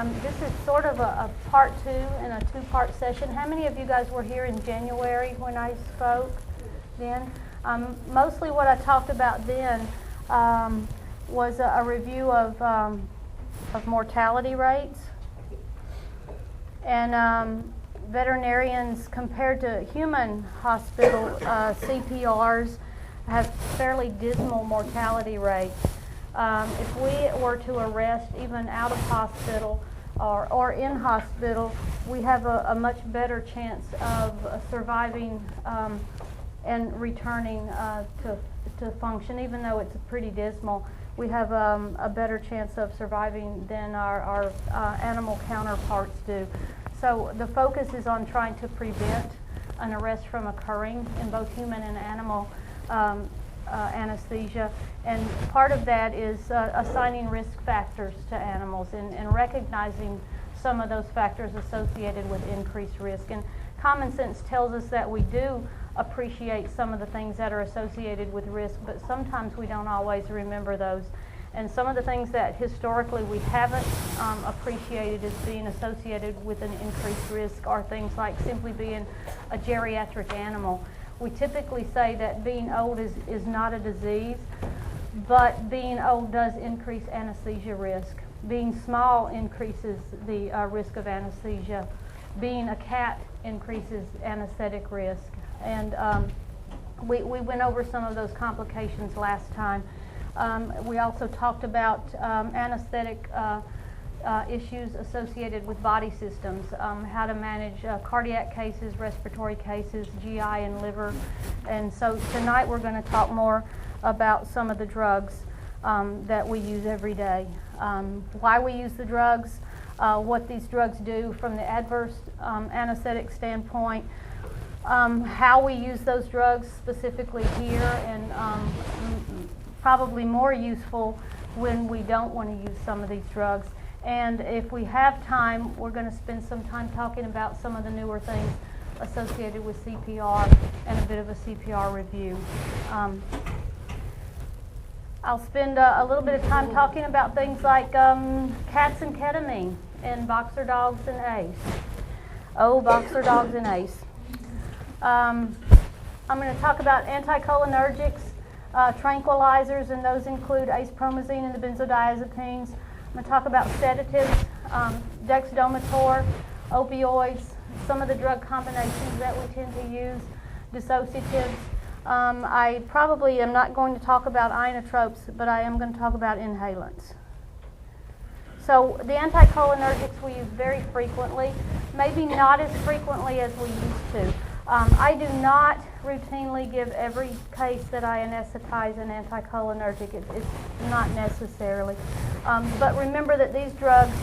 This is sort of a part two in a two-part session. How many of you guys were here in January when I spoke then? Mostly what I talked about then was a review of mortality rates. And veterinarians, compared to human hospital CPRs, have fairly dismal mortality rates. If we were to arrest even out of hospital or in hospital, we have a much better chance of surviving and returning to function. Even though it's pretty dismal, we have a better chance of surviving than our animal counterparts do. So the focus is on trying to prevent an arrest from occurring in both human and animal anesthesia, and part of that is assigning risk factors to animals and recognizing some of those factors associated with increased risk. And common sense tells us that we do appreciate some of the things that are associated with risk, but sometimes we don't always remember those. And some of the things that historically we haven't appreciated as being associated with an increased risk are things like simply being a geriatric animal. We typically say that being old is not a disease, but being old does increase anesthesia risk. Being small increases the risk of anesthesia. Being a cat increases anesthetic risk. And we went over some of those complications last time. We also talked about anesthetic issues associated with body systems, how to manage cardiac cases, respiratory cases, GI and liver. And so tonight we're going to talk more about some of the drugs that we use every day, why we use the drugs, what these drugs do from the adverse anesthetic standpoint, how we use those drugs specifically here, and probably more useful when we don't want to use some of these drugs. And if we have time, we're going to spend some time talking about some of the newer things associated with CPR and a bit of a CPR review. I'll spend a little bit of time talking about things like cats and ketamine and boxer dogs and ACE. Oh, boxer dogs and ACE. I'm going to talk about anticholinergics, tranquilizers, and those include ACEPROMAZINE and the benzodiazepines. I'm going to talk about sedatives, DEXDOMITOR, opioids, some of the drug combinations that we tend to use, dissociatives. I probably am not going to talk about inotropes, but I am going to talk about inhalants. So the anticholinergics we use very frequently, maybe not as frequently as we used to. I do not routinely give every case that I anesthetize an anticholinergic. It's not necessarily. But remember that these drugs,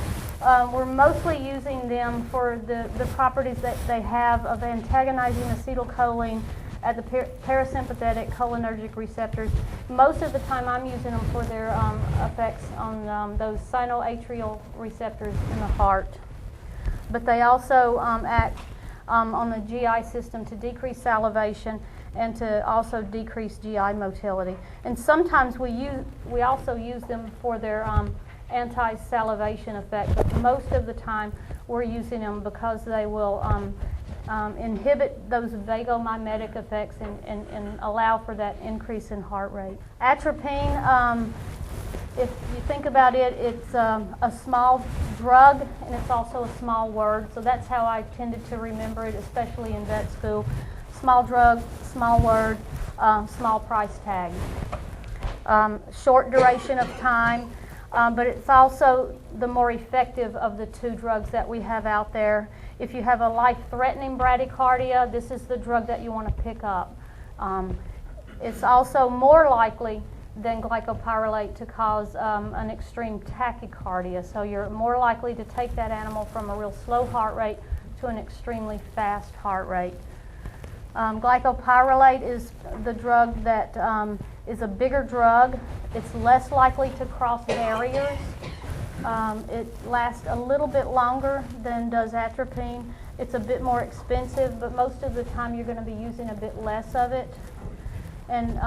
we're mostly using them for the properties that they have of antagonizing acetylcholine at the parasympathetic cholinergic receptors. Most of the time I'm using them for their effects on those sinoatrial receptors in the heart. But they also act on the GI system to decrease salivation and to also decrease GI motility. And sometimes we also use them for their anti-salivation effect, but most of the time we're using them because they will inhibit those vagomimetic effects and allow for that increase in heart rate. Atropine, if you think about it, it's a small drug and it's also a small word, so that's how I tended to remember it, especially in vet school. Small drug, small word, small price tag. Short duration of time, but it's also the more effective of the two drugs that we have out there. If you have a life-threatening bradycardia, this is the drug that you want to pick up. It's also more likely than GLYCOPYRROLATE to cause an extreme tachycardia. So you're more likely to take that animal from a real slow heart rate to an extremely fast heart rate. GLYCOPYRROLATE is the drug that is a bigger drug. It's less likely to cross barriers. It lasts a little bit longer than does atropine. It's a bit more expensive, but most of the time you're going to be using a bit less of it. And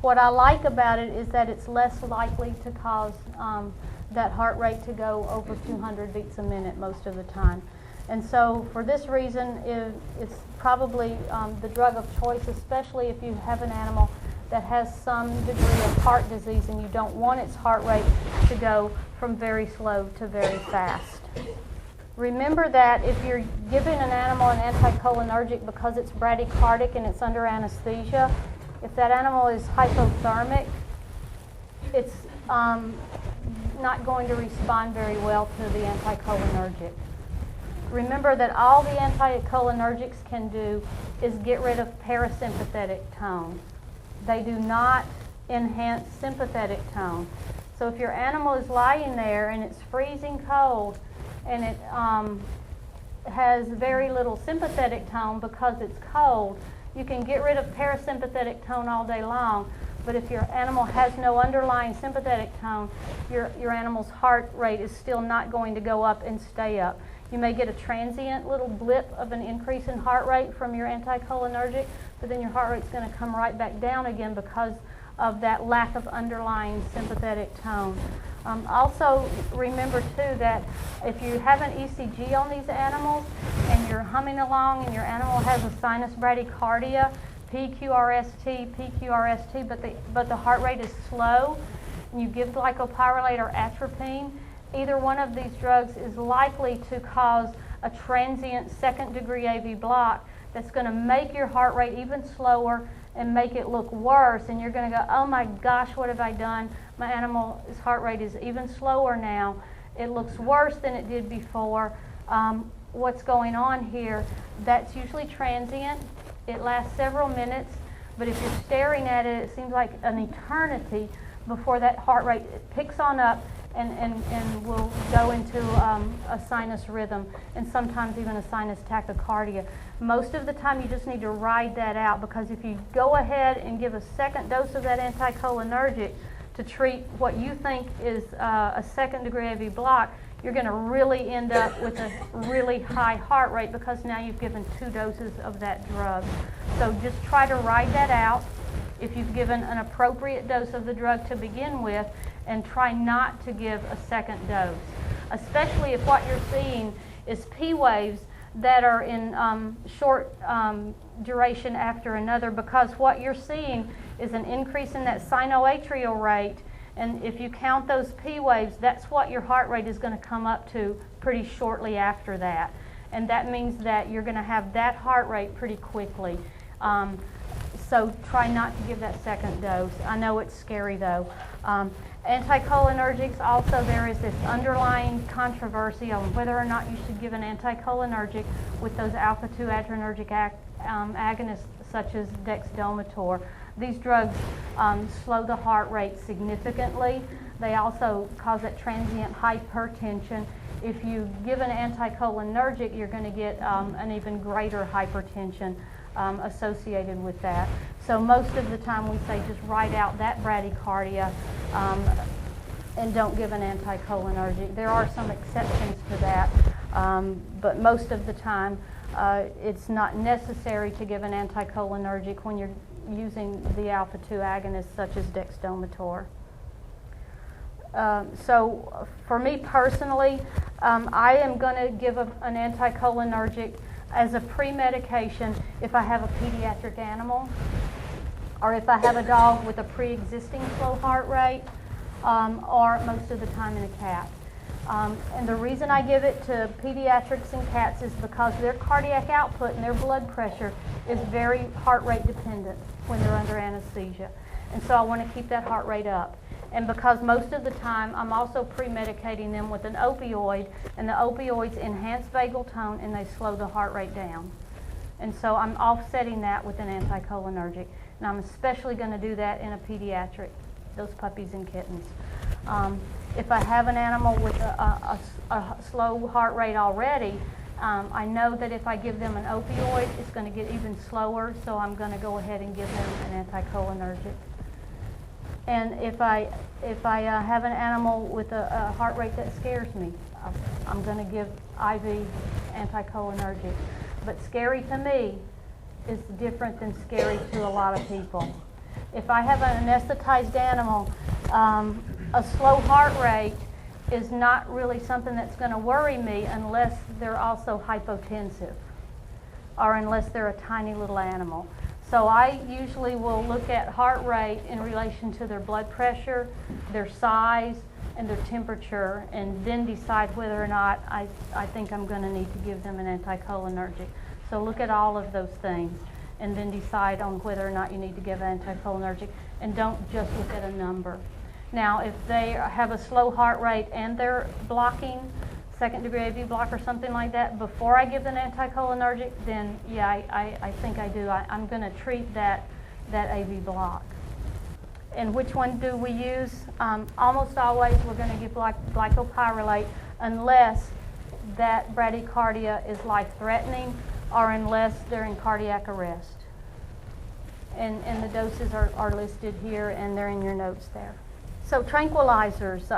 what I like about it is that it's less likely to cause that heart rate to go over 200 beats a minute most of the time. And so for this reason, it's probably the drug of choice, especially if you have an animal that has some degree of heart disease and you don't want its heart rate to go from very slow to very fast. Remember that if you're giving an animal an anticholinergic because it's bradycardic and it's under anesthesia, if that animal is hypothermic, it's not going to respond very well to the anticholinergic. Remember that all the anticholinergics can do is get rid of parasympathetic tone. They do not enhance sympathetic tone. So if your animal is lying there and it's freezing cold and it has very little sympathetic tone because it's cold, you can get rid of parasympathetic tone all day long. But if your animal has no underlying sympathetic tone, your animal's heart rate is still not going to go up and stay up. You may get a transient little blip of an increase in heart rate from your anticholinergic, but then your heart rate's going to come right back down again because of that lack of underlying sympathetic tone. Also, remember too that if you have an ECG on these animals and you're humming along and your animal has a sinus bradycardia, PQRST, but the heart rate is slow, and you give glycopyrrolate or atropine, either one of these drugs is likely to cause a transient second-degree AV block that's going to make your heart rate even slower and make it look worse. And you're going to go, oh my gosh, what have I done? My animal's heart rate is even slower now. It looks worse than it did before. What's going on here? That's usually transient. It lasts several minutes, but if you're staring at it, it seems like an eternity before that heart rate picks on up and will go into a sinus rhythm and sometimes even a sinus tachycardia. Most of the time you just need to ride that out, because if you go ahead and give a second dose of that anticholinergic to treat what you think is a second-degree AV block, you're going to really end up with a really high heart rate because now you've given 2 doses of that drug. So just try to ride that out if you've given an appropriate dose of the drug to begin with, and try not to give a second dose, especially if what you're seeing is P waves that are in short duration after another, because what you're seeing is an increase in that sinoatrial rate, and if you count those P waves, that's what your heart rate is going to come up to pretty shortly after that. And that means that you're going to have that heart rate pretty quickly. So try not to give that second dose. I know it's scary though. Anticholinergics, also there is this underlying controversy on whether or not you should give an anticholinergic with those alpha-2 adrenergic agonists such as DEXDOMITOR. These drugs slow the heart rate significantly. They also cause that transient hypertension. If you give an anticholinergic, you're going to get an even greater hypertension associated with that. So most of the time we say just ride out that bradycardia and don't give an anticholinergic. There are some exceptions to that, but most of the time it's not necessary to give an anticholinergic when you're using the alpha-2 agonists such as DEXDOMITOR. So for me personally, I am going to give an anticholinergic as a pre-medication if I have a pediatric animal, or if I have a dog with a pre-existing slow heart rate, or most of the time in a cat. And the reason I give it to pediatrics and cats is because their cardiac output and their blood pressure is very heart rate dependent when they're under anesthesia. And so I want to keep that heart rate up. And because most of the time I'm also pre-medicating them with an opioid, and the opioids enhance vagal tone and they slow the heart rate down. And so I'm offsetting that with an anticholinergic. And I'm especially going to do that in a pediatric, those puppies and kittens. If I have an animal with a slow heart rate already, I know that if I give them an opioid, it's going to get even slower, so I'm going to go ahead and give them an anticholinergic. And if I have an animal with a heart rate that scares me, I'm going to give IV anticholinergic. But scary to me is different than scary to a lot of people. If I have an anesthetized animal, a slow heart rate, is not really something that's going to worry me unless they're also hypotensive or unless they're a tiny little animal. So I usually will look at heart rate in relation to their blood pressure, their size, and their temperature, and then decide whether or not I think I'm going to need to give them an anticholinergic. So look at all of those things and then decide on whether or not you need to give an anticholinergic, and don't just look at a number. Now, if they have a slow heart rate and they're blocking, second-degree AV block or something like that, before I give them anticholinergic, then yeah, I think I do. I'm going to treat that AV block. And which one do we use? Almost always we're going to give GLYCOPYRROLATE unless that bradycardia is life-threatening or unless they're in cardiac arrest. And the doses are listed here and they're in your notes there. So tranquilizers.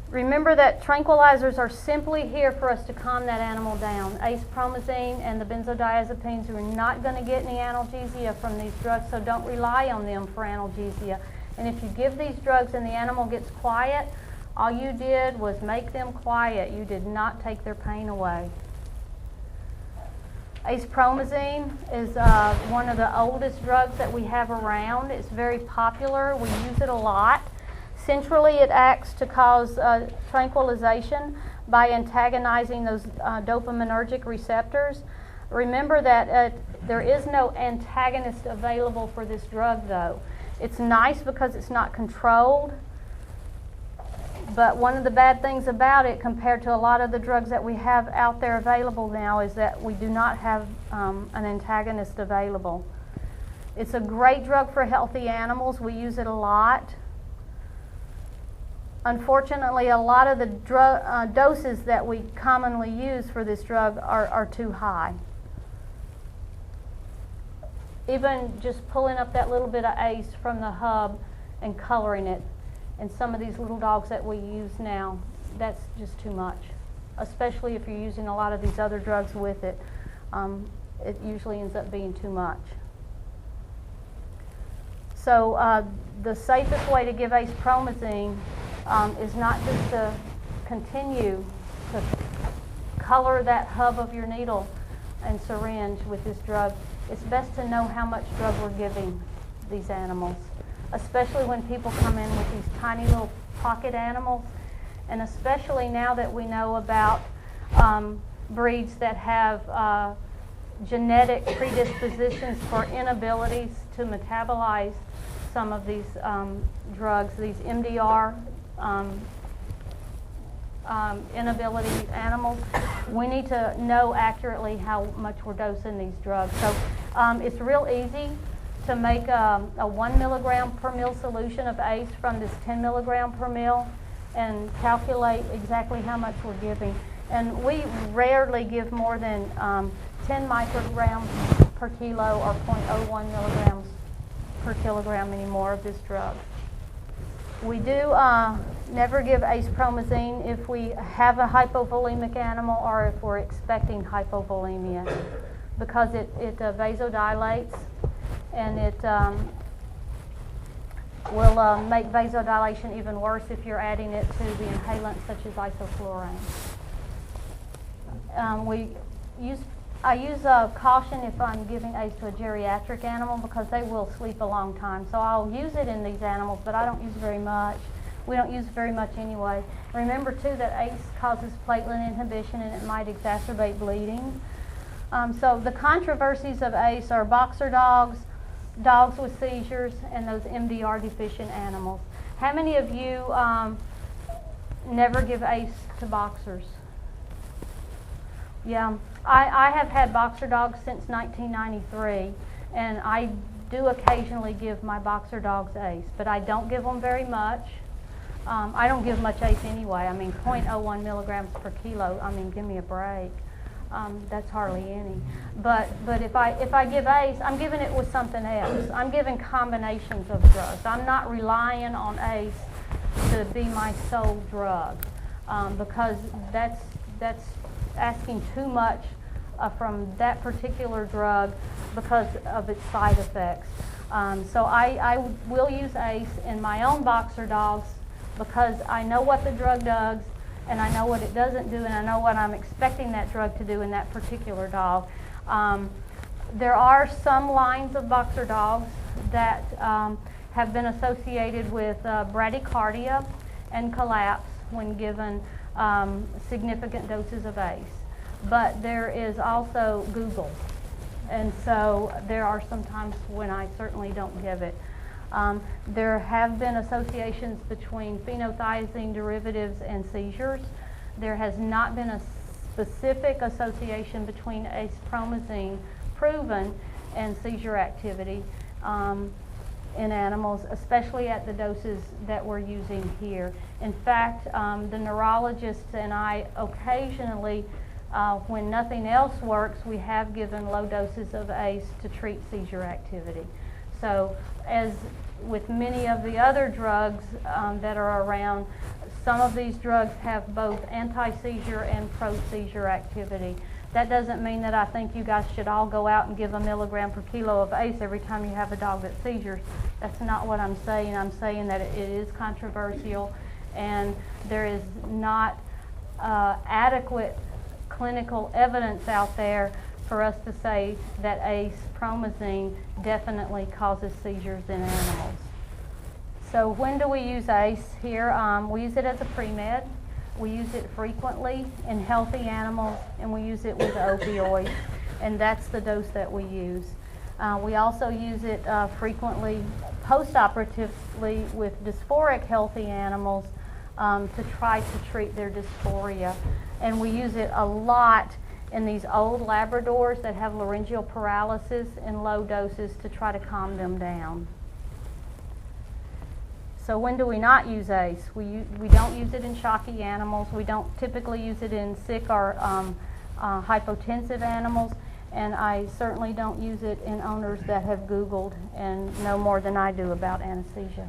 Remember that tranquilizers are simply here for us to calm that animal down. ACEPROMAZINE and the benzodiazepines, we're not going to get any analgesia from these drugs, so don't rely on them for analgesia. And if you give these drugs and the animal gets quiet, all you did was make them quiet. You did not take their pain away. ACEPROMAZINE is one of the oldest drugs that we have around. It's very popular. We use it a lot. Centrally, it acts to cause tranquilization by antagonizing those dopaminergic receptors. Remember that there is no antagonist available for this drug, though. It's nice because it's not controlled, but one of the bad things about it compared to a lot of the drugs that we have out there available now is that we do not have an antagonist available. It's a great drug for healthy animals. We use it a lot. Unfortunately, a lot of the doses that we commonly use for this drug are too high. Even just pulling up that little bit of ACE from the hub and coloring it, and some of these little dogs that we use now, that's just too much. Especially if you're using a lot of these other drugs with it. It usually ends up being too much. So the safest way to give ACEPROMAZINE is not just to continue to color that hub of your needle and syringe with this drug. It's best to know how much drug we're giving these animals, especially when people come in with these tiny little pocket animals, and especially now that we know about breeds that have genetic predispositions for inabilities to metabolize some of these drugs, these MDR inability animals. We need to know accurately how much we're dosing these drugs. So it's real easy to make a 1 milligram per mil solution of ACE from this 10 milligram per mil and calculate exactly how much we're giving. And we rarely give more than 10 micrograms per kilo or 0.01 milligrams per kilogram anymore of this drug. We do never give ACEPROMAZINE if we have a hypovolemic animal or if we're expecting hypovolemia, because it vasodilates, and it will make vasodilation even worse if you're adding it to the inhalants such as isoflurane. I use caution if I'm giving ACE to a geriatric animal because they will sleep a long time. So I'll use it in these animals, but I don't use very much. We don't use very much anyway. Remember, too, that ACE causes platelet inhibition and it might exacerbate bleeding. So the controversies of ACE are boxer dogs, dogs with seizures, and those MDR deficient animals. How many of you never give ACE to boxers? Yeah, I have had boxer dogs since 1993, and I do occasionally give my boxer dogs ACE, but I don't give them very much. I don't give much ACE anyway. I mean, 0.01 milligrams per kilo. I mean, give me a break. That's hardly any. But if I give ACE, I'm giving it with something else. I'm giving combinations of drugs. I'm not relying on ACE to be my sole drug, because that's asking too much from that particular drug because of its side effects. So I will use ACE in my own boxer dogs because I know what the drug does, and I know what it doesn't do, and I know what I'm expecting that drug to do in that particular dog. There are some lines of boxer dogs that have been associated with bradycardia and collapse when given significant doses of ACE. But there is also Google, and so there are some times when I certainly don't give it. There have been associations between phenothiazine derivatives and seizures. There has not been a specific association between ACEPROMAZINE proven and seizure activity in animals, especially at the doses that we're using here. In fact, the neurologists and I occasionally, when nothing else works, we have given low doses of ACE to treat seizure activity. So as with many of the other drugs that are around, some of these drugs have both anti-seizure and pro-seizure activity. That doesn't mean that I think you guys should all go out and give a milligram per kilo of ACE every time you have a dog that seizures. That's not what I'm saying. I'm saying that it is controversial, and there is not adequate clinical evidence out there for us to say that ACEPROMAZINE definitely causes seizures in animals. So when do we use ACE here? We use it as a pre-med. We use it frequently in healthy animals, and we use it with opioids, and that's the dose that we use. We also use it frequently post-operatively with dysphoric healthy animals to try to treat their dysphoria. And we use it a lot in these old Labradors that have laryngeal paralysis in low doses to try to calm them down. So when do we not use ACE? We don't use it in shocky animals. We don't typically use it in sick or hypotensive animals. And I certainly don't use it in owners that have Googled and know more than I do about anesthesia.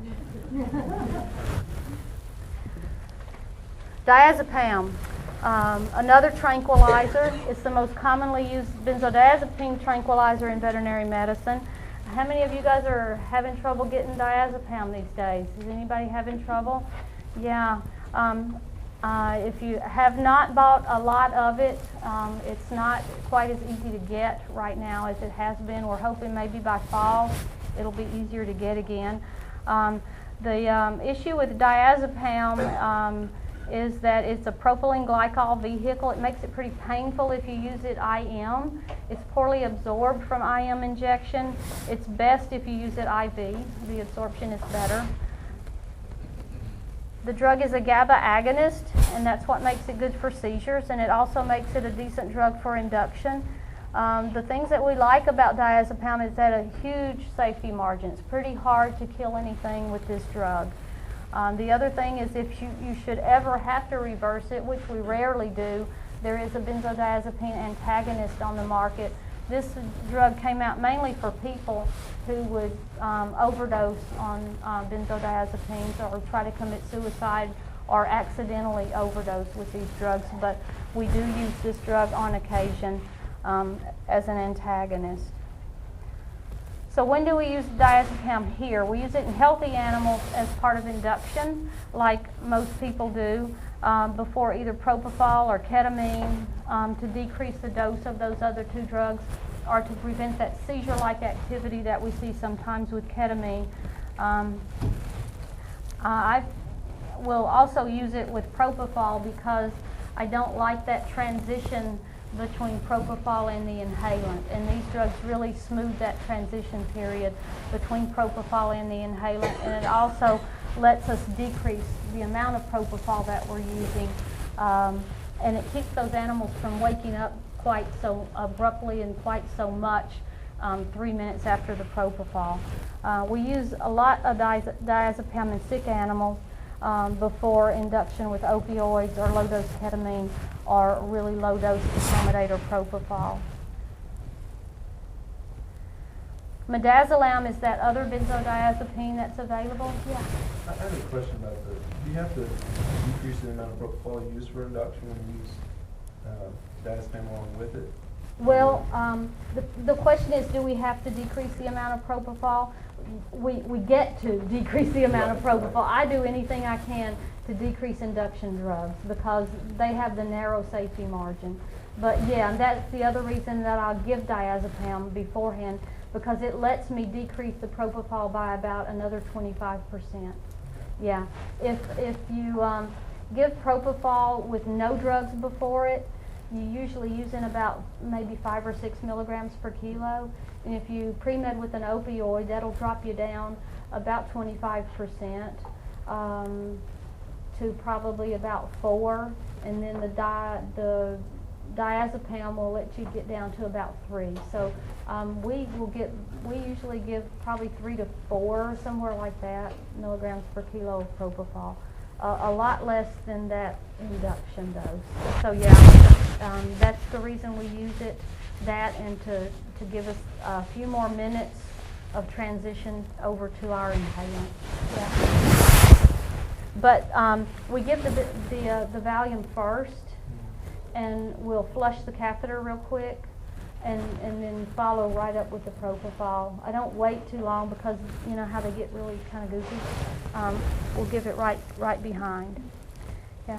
Diazepam, another tranquilizer. It's the most commonly used benzodiazepine tranquilizer in veterinary medicine. How many of you guys are having trouble getting diazepam these days? Is anybody having trouble? Yeah. If you have not bought a lot of it, it's not quite as easy to get right now as it has been. We're hoping maybe by fall it'll be easier to get again. The issue with diazepam is that it's a propylene glycol vehicle. It makes it pretty painful if you use it IM. It's poorly absorbed from IM injection. It's best if you use it IV. The absorption is better. The drug is a GABA agonist, and that's what makes it good for seizures, and it also makes it a decent drug for induction. The things that we like about diazepam is that a huge safety margin. It's pretty hard to kill anything with this drug. The other thing is if you should ever have to reverse it, which we rarely do, there is a benzodiazepine antagonist on the market. This drug came out mainly for people who would overdose on benzodiazepines or try to commit suicide or accidentally overdose with these drugs, but we do use this drug on occasion as an antagonist. So when do we use diazepam here? We use it in healthy animals as part of induction, like most people do, before either propofol or ketamine to decrease the dose of those other two drugs or to prevent that seizure-like activity that we see sometimes with ketamine. I will also use it with propofol because I don't like that transition between propofol and the inhalant, and these drugs really smooth that transition period between propofol and the inhalant, and it also lets us decrease the amount of propofol that we're using, and it keeps those animals from waking up quite so abruptly and quite so much 3 minutes after the propofol. We use a lot of diazepam in sick animals before induction with opioids or low-dose ketamine or really low-dose Diplomate or propofol. Midazolam is that other benzodiazepine that's available. Yeah. I have a question about the. Do you have to decrease the amount of propofol you use for induction when you use diazepam along with it? Well, the question is, do we have to decrease the amount of propofol? We get to decrease the amount of propofol. I do anything I can to decrease induction drugs because they have the narrow safety margin. But yeah, and that's the other reason that I'll give diazepam beforehand, because it lets me decrease the propofol by about another 25%. Yeah, if you give propofol with no drugs before it, you usually using about maybe 5 or 6 milligrams per kilo. And if you pre-med with an opioid, that'll drop you down about 25% to probably about 4. And then the diazepam will let you get down to about 3. So we usually give probably 3 to 4, somewhere like that, milligrams per kilo of propofol. A lot less than that induction dose. So yeah, that's the reason we use it, that and to give us a few more minutes of transition over to our inhalant. Yeah. But we give the Valium first, and we'll flush the catheter real quick, and then follow right up with the propofol. I don't wait too long because you know how they get really kind of goofy. We'll give it right behind. Yeah.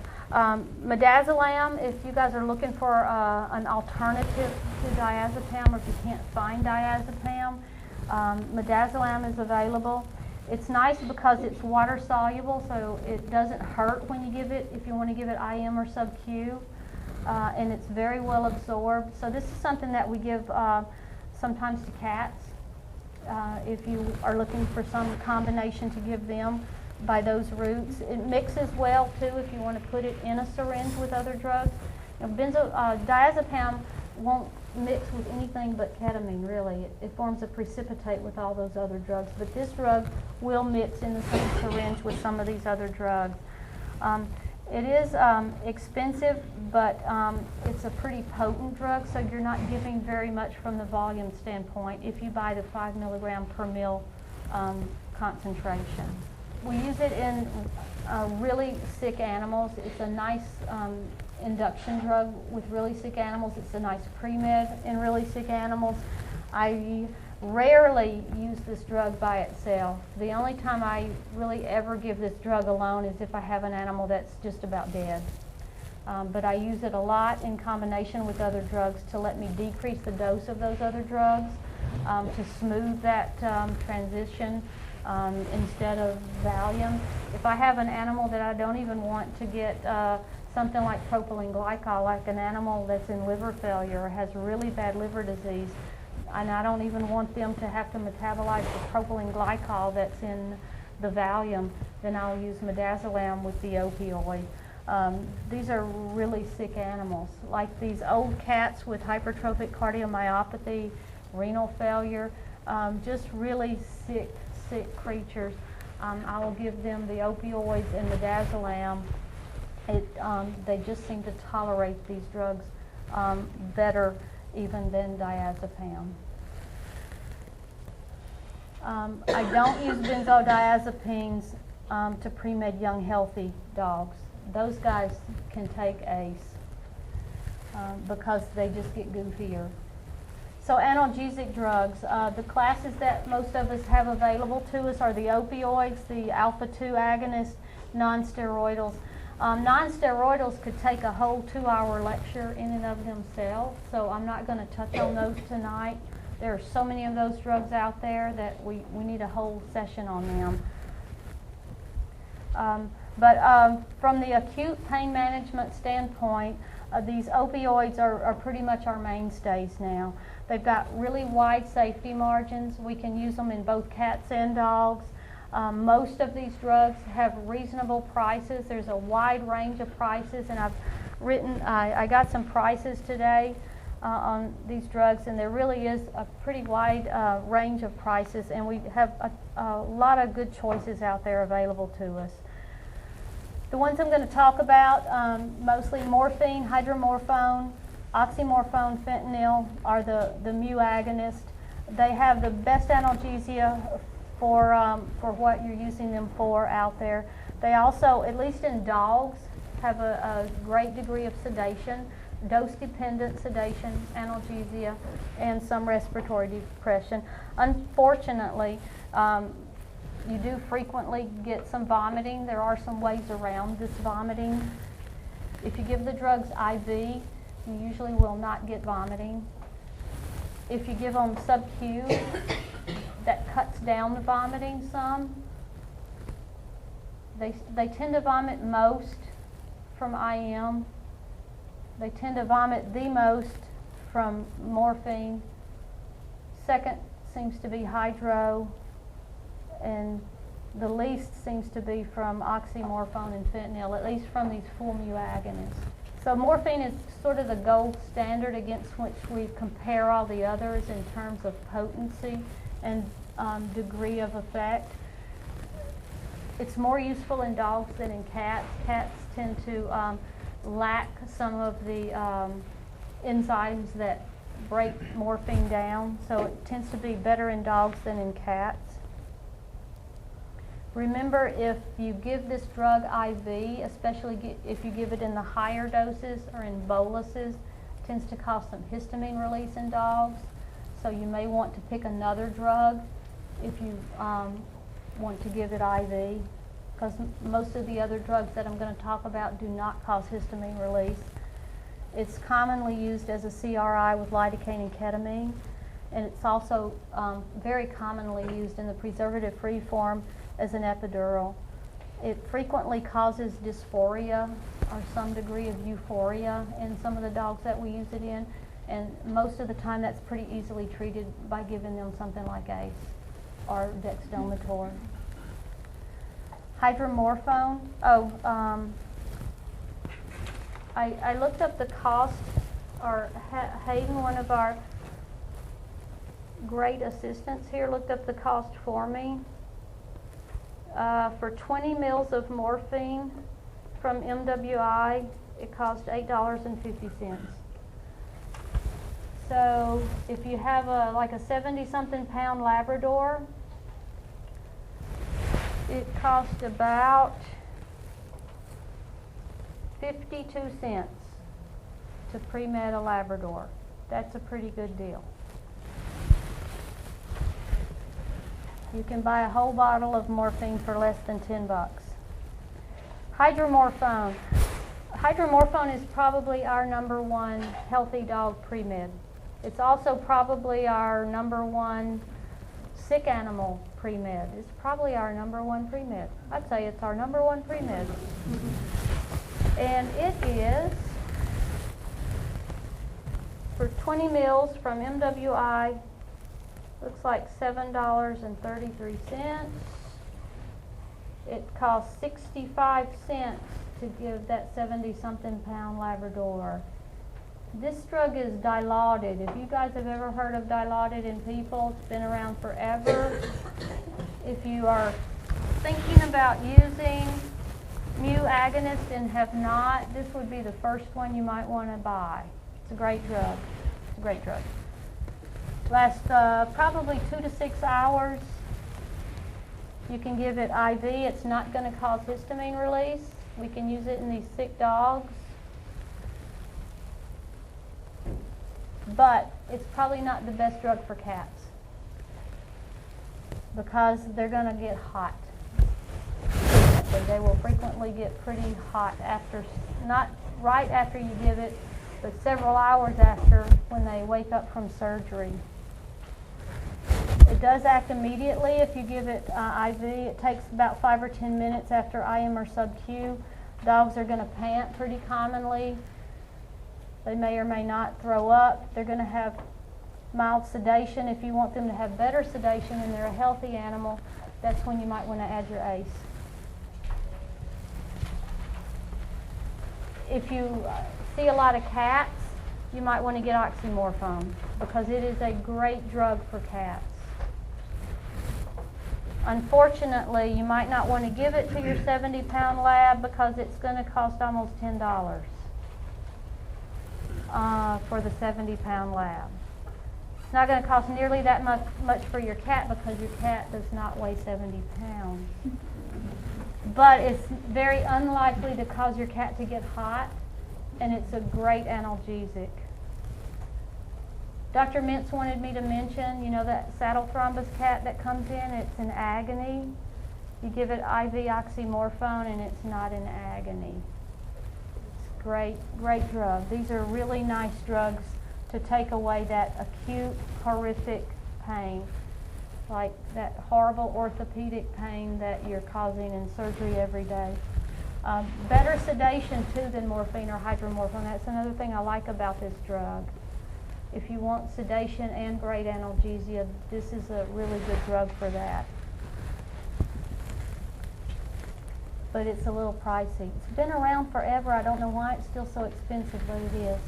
Midazolam, if you guys are looking for an alternative to diazepam, or if you can't find diazepam, midazolam is available. It's nice because it's water soluble, so it doesn't hurt when you give it, if you want to give it IM or sub-Q. And it's very well absorbed. So this is something that we give sometimes to cats if you are looking for some combination to give them by those routes. It mixes well too if you want to put it in a syringe with other drugs. You know, diazepam won't mix with anything but ketamine, really. It forms a precipitate with all those other drugs. But this drug will mix in the same syringe with some of these other drugs. It is expensive, but it's a pretty potent drug, so you're not giving very much from the volume standpoint if you buy the 5 milligram per mil concentration. We use it in really sick animals. It's a nice induction drug with really sick animals. It's a nice pre-med in really sick animals. I rarely use this drug by itself. The only time I really ever give this drug alone is if I have an animal that's just about dead. But I use it a lot in combination with other drugs to let me decrease the dose of those other drugs, to smooth that transition instead of Valium. If I have an animal that I don't even want to get something like propylene glycol, like an animal that's in liver failure or has really bad liver disease, and I don't even want them to have to metabolize the propylene glycol that's in the Valium, then I'll use midazolam with the opioid. These are really sick animals, like these old cats with hypertrophic cardiomyopathy, renal failure, just really sick creatures. I will give them the opioids and midazolam. They just seem to tolerate these drugs better even than diazepam. I don't use benzodiazepines to pre-med young healthy dogs. Those guys can take ACE because they just get goofier. So analgesic drugs, the classes that most of us have available to us are the opioids, the alpha-2 agonists, non-steroidals. Non-steroidals could take a whole 2-hour lecture in and of themselves, so I'm not going to touch on those tonight. There are so many of those drugs out there that we need a whole session on them. But from the acute pain management standpoint, these opioids are pretty much our mainstays now. They've got really wide safety margins. We can use them in both cats and dogs. Most of these drugs have reasonable prices. There's a wide range of prices, and I got some prices today on these drugs, and there really is a pretty wide range of prices, and we have a lot of good choices out there available to us. The ones I'm going to talk about, mostly morphine, hydromorphone, oxymorphone, fentanyl, are the mu agonists. They have the best analgesia for what you're using them for out there. They also, at least in dogs, have a great degree of sedation. dose-dependent sedation, analgesia, and some respiratory depression. Unfortunately, you do frequently get some vomiting. There are some ways around this vomiting. If you give the drugs IV, you usually will not get vomiting. If you give them sub-Q, that cuts down the vomiting some. They tend to vomit most from IM. They tend to vomit the most from morphine. Second seems to be hydro, and the least seems to be from oxymorphone and fentanyl, at least from these full mu agonists. So morphine is sort of the gold standard against which we compare all the others in terms of potency and degree of effect. It's more useful in dogs than in cats. Cats tend to lack some of the enzymes that break morphine down, so it tends to be better in dogs than in cats. Remember, if you give this drug IV, especially if you give it in the higher doses or in boluses, it tends to cause some histamine release in dogs, so you may want to pick another drug if you want to give it IV, because most of the other drugs that I'm going to talk about do not cause histamine release. It's commonly used as a CRI with lidocaine and ketamine, and it's also very commonly used in the preservative-free form as an epidural. It frequently causes dysphoria or some degree of euphoria in some of the dogs that we use it in, and most of the time that's pretty easily treated by giving them something like ACE or DEXDOMITOR. Hydromorphone. I looked up the cost, or Hayden, one of our great assistants here, looked up the cost for me. For 20 mils of morphine from MWI, it cost $8.50. So if you have like a 70-something pound Labrador, it cost about 52 cents to pre-med a Labrador. That's a pretty good deal. You can buy a whole bottle of morphine for less than $10. Hydromorphone. Hydromorphone is probably our #1 healthy dog pre-med. It's also probably our #1 sick animal pre-med. It's probably our #1 pre-med. I'd say it's our #1 pre-med. And it is, for 20 mils from MWI, looks like $7.33. It costs 65 cents to give that 70-something pound Labrador. This drug is Dilaudid. If you guys have ever heard of Dilaudid in people, it's been around forever. If you are thinking about using mu agonist and have not, this would be the first one you might want to buy. It's a great drug. It's a great drug. Lasts probably 2 to 6 hours. You can give it IV. It's not going to cause histamine release. We can use it in these sick dogs. But it's probably not the best drug for cats because they're going to get hot. They will frequently get pretty hot after, not right after you give it, but several hours after when they wake up from surgery. It does act immediately if you give it IV. It takes about 5 or 10 minutes after IM or sub-Q. Dogs are going to pant pretty commonly. They may or may not throw up. They're going to have mild sedation. If you want them to have better sedation and they're a healthy animal, that's when you might want to add your ACE. If you see a lot of cats, you might want to get oxymorphone because it is a great drug for cats. Unfortunately, you might not want to give it to your 70-pound lab because it's going to cost almost $10 for the 70-pound lab. It's not going to cost nearly that much for your cat because your cat does not weigh 70 pounds. But it's very unlikely to cause your cat to get hot, and it's a great analgesic. Dr. Mintz wanted me to mention, you know, that saddle thrombus cat that comes in, it's in agony. You give it IV oxymorphone and it's not in agony. It's great, great drug. These are really nice drugs to take away that acute, horrific pain, like that horrible orthopedic pain that you're causing in surgery every day. Better sedation too than morphine or hydromorphone. That's another thing I like about this drug. If you want sedation and great analgesia, this is a really good drug for that. But it's a little pricey. It's been around forever. I don't know why it's still so expensive, but it is.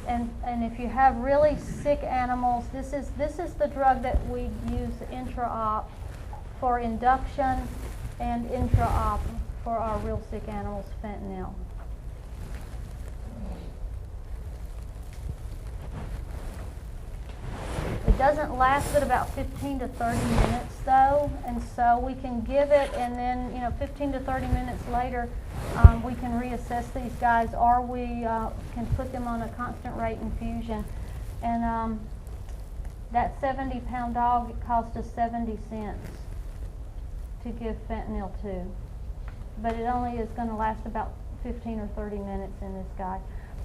And if you have really sick animals, this is the drug that we use intra-op for induction and intra-op for our real sick animals, fentanyl. It doesn't last but about 15 to 30 minutes though, and so we can give it, and then 15 to 30 minutes later we can reassess these guys, or we can put them on a constant rate infusion. And that 70-pound dog, it cost us 70 cents to give fentanyl to, but it only is going to last about 15 or 30 minutes in this guy.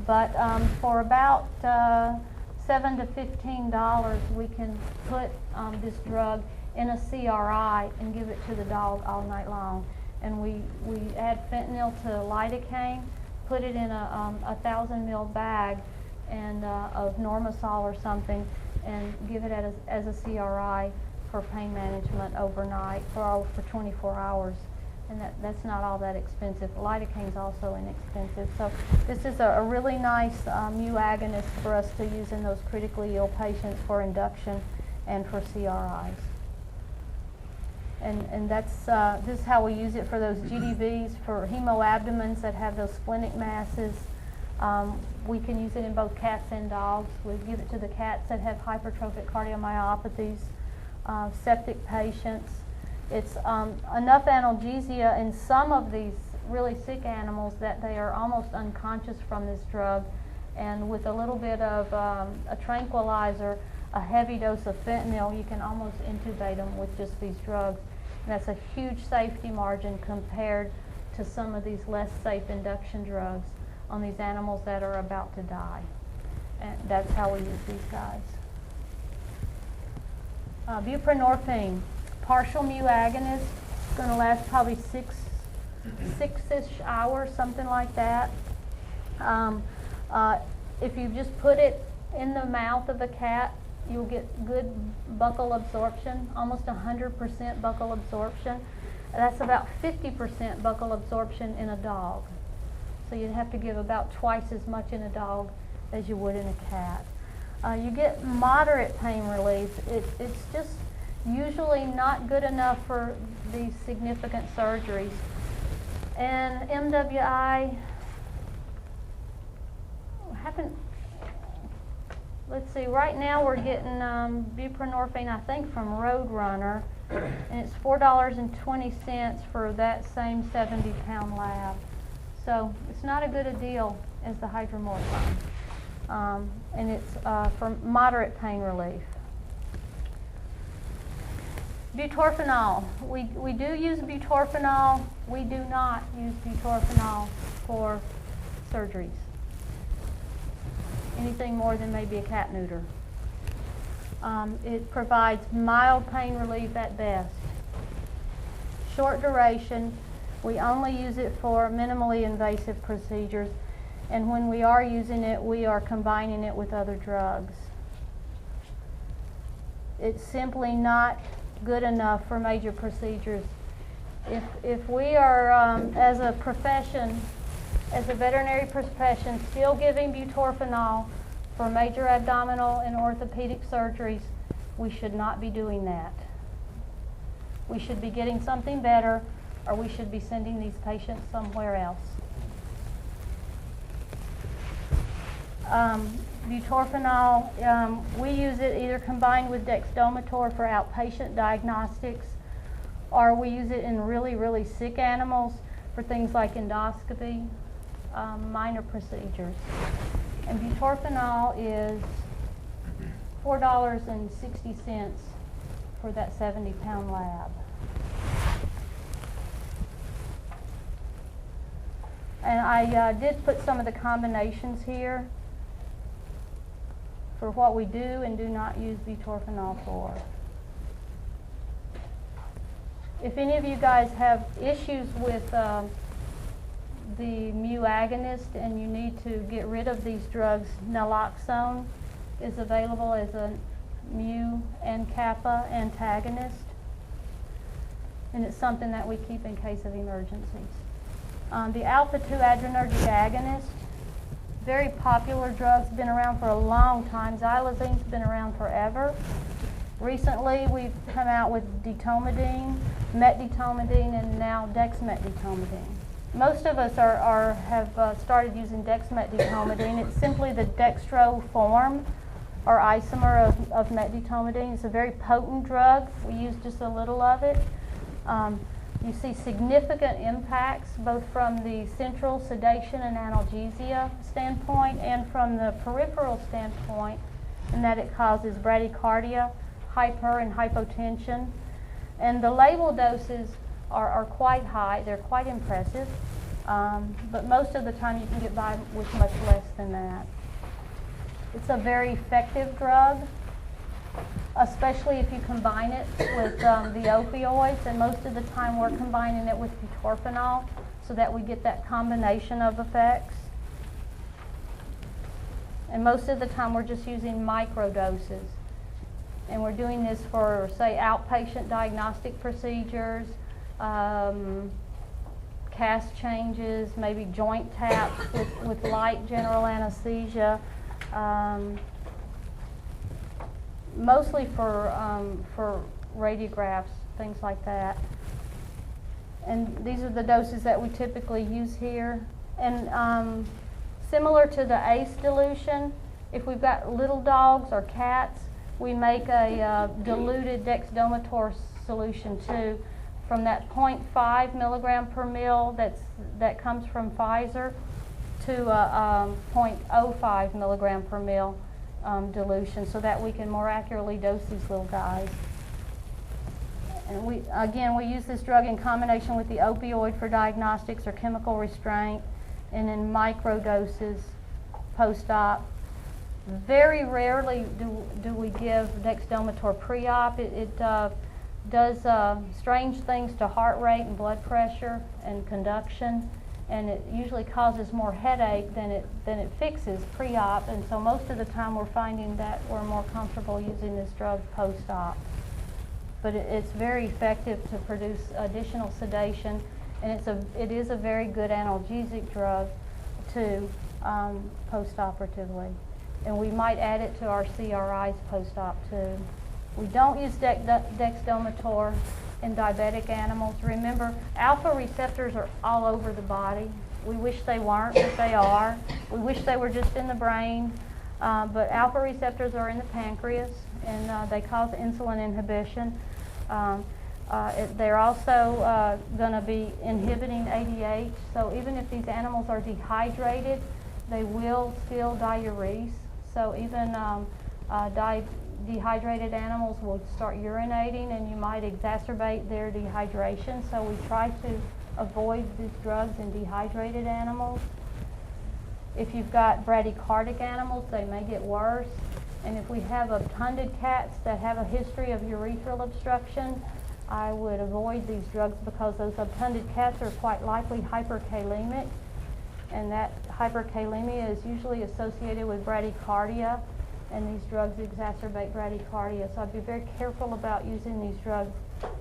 But for about $7 to $15, we can put this drug in a CRI and give it to the dog all night long. And we add fentanyl to lidocaine, put it in a 1,000 ml bag and of Normasol or something, and give it as a CRI for pain management overnight for 24 hours. And that's not all that expensive. Lidocaine's also inexpensive. So this is a really nice mu agonist for us to use in those critically ill patients for induction and for CRIs. And that's this is how we use it for those GDVs, for hemoabdomens that have those splenic masses. We can use it in both cats and dogs. We give it to the cats that have hypertrophic cardiomyopathies, septic patients. It's enough analgesia in some of these really sick animals that they are almost unconscious from this drug, and with a little bit of a tranquilizer, a heavy dose of fentanyl, you can almost intubate them with just these drugs. And that's a huge safety margin compared to some of these less safe induction drugs on these animals that are about to die. And that's how we use these guys. Buprenorphine. Partial mu agonist. It's going to last probably six-ish hours, something like that. If you just put it in the mouth of a cat, you'll get good buccal absorption, almost 100% buccal absorption. That's about 50% buccal absorption in a dog. So you'd have to give about twice as much in a dog as you would in a cat. You get moderate pain relief. It's just usually not good enough for these significant surgeries. And MWI haven't, let's see, right now we're getting buprenorphine, I think, from Roadrunner, and it's $4.20 for that same 70-pound lab. So it's not as good a deal as the hydromorphone. And it's for moderate pain relief. Butorphanol. We do use butorphanol. We do not use butorphanol for surgeries. Anything more than maybe a cat neuter. It provides mild pain relief at best. Short duration. We only use it for minimally invasive procedures. And when we are using it, we are combining it with other drugs. It's simply not good enough for major procedures. If we are, as a profession, as a veterinary profession, still giving butorphanol for major abdominal and orthopedic surgeries, we should not be doing that. We should be getting something better, or we should be sending these patients somewhere else. Butorphanol, we use it either combined with DEXDOMITOR for outpatient diagnostics, or we use it in really, really sick animals for things like endoscopy. minor procedures. And butorphanol is $4.60 for that 70-pound lab. And I did put some of the combinations here for what we do and do not use butorphanol for. If any of you guys have issues with the mu agonist and you need to get rid of these drugs, naloxone is available as a mu and kappa antagonist, and it's something that we keep in case of emergencies. The alpha-2 adrenergic agonist, very popular drugs, been around for a long time. Xylozine's been around forever. Recently, we've come out with ditomidine, metditomidine, and now dexmetditomidine. Most of us have started using dexmetditomidine. It's simply the dextro form or isomer of metditomidine. It's a very potent drug. We use just a little of it. You see significant impacts both from the central sedation and analgesia standpoint and from the peripheral standpoint, in that it causes bradycardia, hyper and hypotension. And the label doses are quite high. They're quite impressive. But most of the time you can get by with much less than that. It's a very effective drug, especially if you combine it with the opioids, and most of the time we're combining it with butorphanol so that we get that combination of effects. And most of the time we're just using micro doses. And we're doing this for, say, outpatient diagnostic procedures, cast changes, maybe joint taps with light general anesthesia. Mostly for radiographs, things like that. And these are the doses that we typically use here. And similar to the ACE dilution, if we've got little dogs or cats, we make a diluted DEXDOMITOR solution too, from that 0.5 milligram per mil that comes from Pfizer to a 0.05 milligram per mil dilution, so that we can more accurately dose these little guys. And we use this drug in combination with the opioid for diagnostics or chemical restraint, and in micro doses post-op. Very rarely do we give DEXDOMITOR pre-op. It does strange things to heart rate and blood pressure and conduction, and it usually causes more headache than it fixes pre-op, and so most of the time we're finding that we're more comfortable using this drug post-op. But it's very effective to produce additional sedation, and it is a very good analgesic drug too, post-operatively. And we might add it to our CRIs post-op too. We don't use DEXDOMITOR in diabetic animals. Remember, alpha receptors are all over the body. We wish they weren't, but they are. We wish they were just in the brain. But alpha receptors are in the pancreas, and they cause insulin inhibition. They're also going to be inhibiting ADH. So even if these animals are dehydrated, they will still diurese. So even dehydrated animals will start urinating, and you might exacerbate their dehydration. So we try to avoid these drugs in dehydrated animals. If you've got bradycardic animals, they may get worse. And if we have obtunded cats that have a history of urethral obstruction, I would avoid these drugs because those obtunded cats are quite likely hyperkalemic, and that hyperkalemia is usually associated with bradycardia, and these drugs exacerbate bradycardia. So I'd be very careful about using these drugs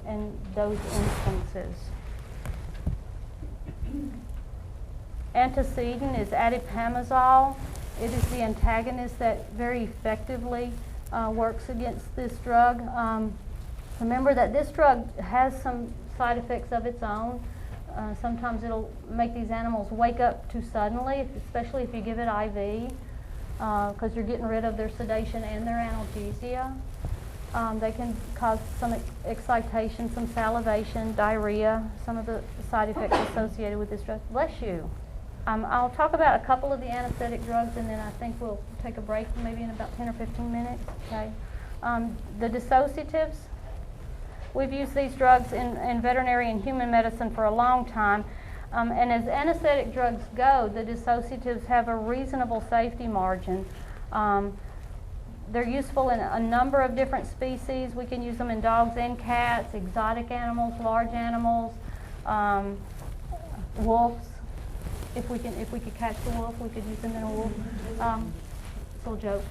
in those instances. Antecedent is adipamazole. It is the antagonist that very effectively works against this drug. Remember that this drug has some side effects of its own. Sometimes it'll make these animals wake up too suddenly, especially if you give it IV, because you're getting rid of their sedation and their analgesia. They can cause some excitation, some salivation, diarrhea, some of the side effects associated with this drug. Bless you. I'll talk about a couple of the anesthetic drugs, and then I think we'll take a break maybe in about 10 or 15 minutes. Okay. The dissociatives, we've used these drugs in veterinary and human medicine for a long time. And as anesthetic drugs go, the dissociatives have a reasonable safety margin. They're useful in a number of different species. We can use them in dogs and cats, exotic animals, large animals, wolves. If we could catch the wolf, we could use them in a wolf. It's a little joke.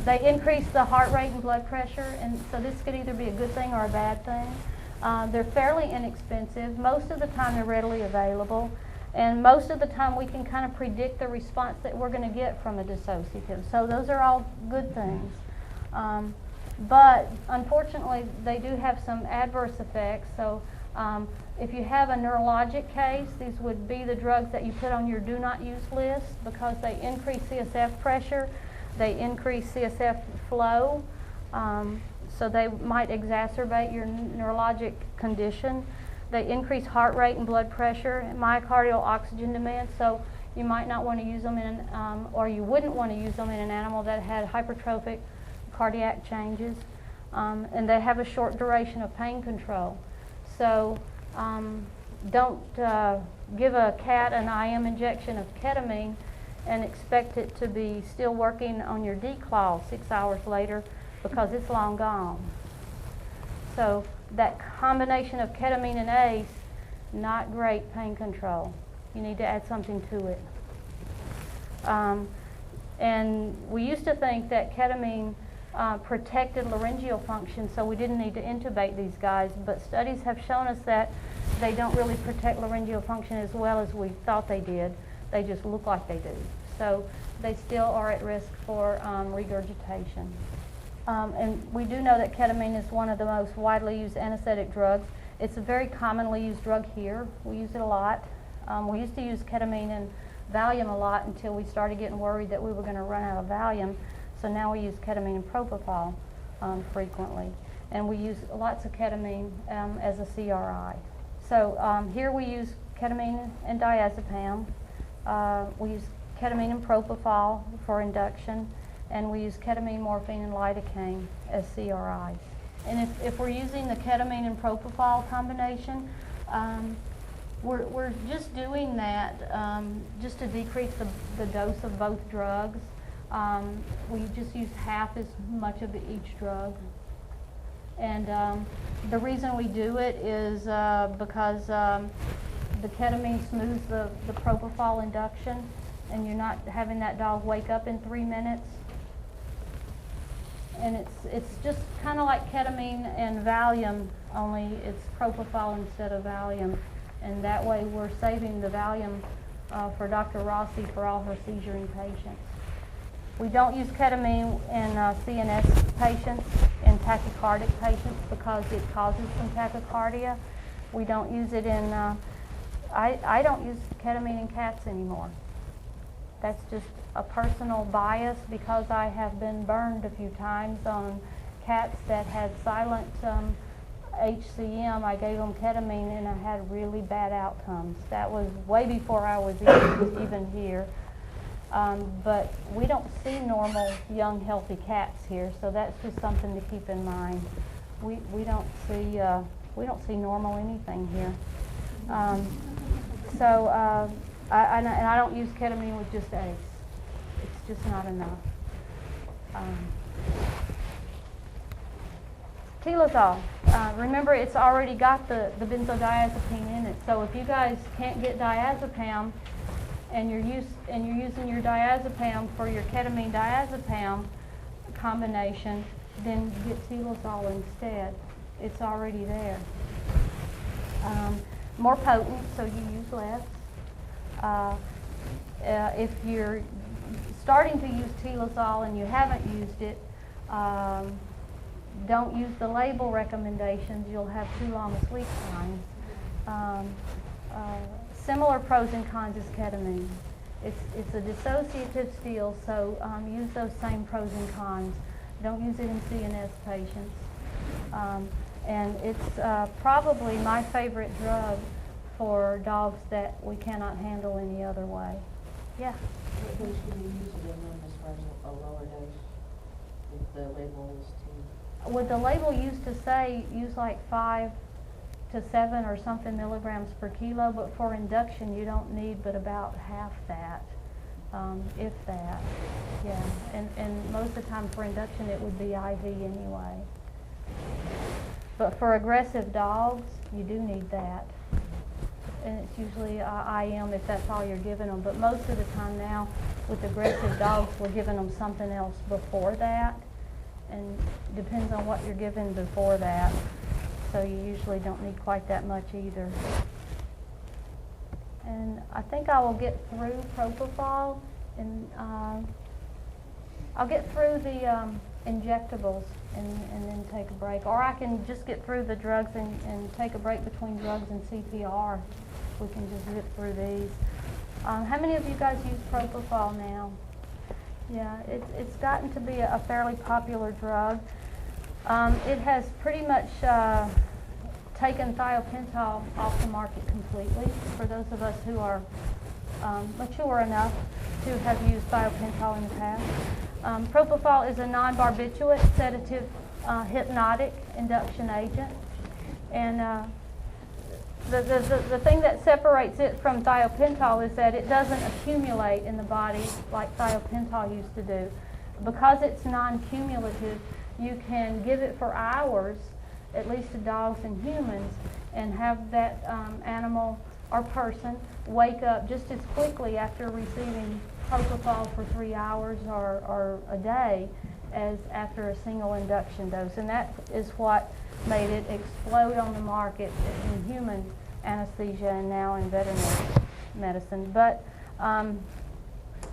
They increase the heart rate and blood pressure, and so this could either be a good thing or a bad thing. They're fairly inexpensive. Most of the time they're readily available, and most of the time we can kind of predict the response that we're going to get from a dissociative. So those are all good things. But unfortunately they do have some adverse effects. So if you have a neurologic case, these would be the drugs that you put on your do not use list because they increase CSF pressure, they increase CSF flow, so they might exacerbate your neurologic condition. They increase heart rate and blood pressure and myocardial oxygen demand, so you might not want to use them in, or you wouldn't want to use them in an animal that had hypertrophic cardiac changes, and they have a short duration of pain control. So don't give a cat an IM injection of ketamine and expect it to be still working on your D-claw 6 hours later because it's long gone. So that combination of ketamine and ACE, not great pain control. You need to add something to it. And we used to think that ketamine protected laryngeal function, so we didn't need to intubate these guys, but studies have shown us that they don't really protect laryngeal function as well as we thought they did. They just look like they do. So they still are at risk for regurgitation. And we do know that ketamine is one of the most widely used anesthetic drugs. It's a very commonly used drug here. We use it a lot. We used to use ketamine and Valium a lot until we started getting worried that we were going to run out of Valium. So now we use ketamine and propofol frequently. And we use lots of ketamine as a CRI. So here we use ketamine and diazepam. We use ketamine and propofol for induction. And we use ketamine, morphine, and lidocaine as CRIs. And if we're using the ketamine and propofol combination, we're just doing that just to decrease the dose of both drugs. We just use half as much of each drug. And the reason we do it is because the ketamine smooths the propofol induction, and you're not having that dog wake up in 3 minutes. And it's just kind of like ketamine and Valium, only it's propofol instead of Valium. And that way we're saving the Valium for Dr. Rossi for all her seizuring patients. We don't use ketamine in CNS patients, in tachycardic patients, because it causes some tachycardia. We don't use it in, I don't use ketamine in cats anymore. That's just a personal bias because I have been burned a few times on cats that had silent HCM. I gave them ketamine and I had really bad outcomes. That was way before I was even here. But we don't see normal young healthy cats here, so that's just something to keep in mind. We don't see normal anything here. And I don't use ketamine with just ACE. It's just not enough. Tilazol. Remember, it's already got the benzodiazepine in it. So if you guys can't get diazepam, and you're using your diazepam for your ketamine diazepam combination, then get Tilazol instead. It's already there. More potent, so you use less. If you're starting to use Tilazol and you haven't used it, don't use the label recommendations. You'll have too long a sleep time. Similar pros and cons as ketamine. It's a dissociative still, so use those same pros and cons. Don't use it in CNS patients. And it's probably my favorite drug for dogs that we cannot handle any other way. Yeah? What dose can you use it in as far as a lower dose if the label is to? Would the label used to say use like 5 to 7 or something milligrams per kilo, but for induction you don't need but about half that, if that. Yeah, and most of the time for induction it would be IV anyway. But for aggressive dogs, you do need that. And it's usually IM if that's all you're giving them. But most of the time now, with aggressive dogs, we're giving them something else before that. And depends on what you're giving before that. So you usually don't need quite that much either. And I think I will get through propofol, and I'll get through the injectables and then take a break. Or I can just get through the drugs and take a break between drugs and CPR. We can just zip through these. How many of you guys use propofol now? Yeah, it's gotten to be a fairly popular drug. It has pretty much taken thiopental off the market completely for those of us who are mature enough to have used thiopental in the past. Propofol is a non-barbiturate sedative hypnotic induction agent, and the thing that separates it from thiopental is that it doesn't accumulate in the body like thiopental used to do. Because it's non-cumulative, you can give it for hours, at least to dogs and humans, and have that animal or person wake up just as quickly after receiving propofol for 3 hours or a day as after a single induction dose. And that is what made it explode on the market in human anesthesia and now in veterinary medicine. But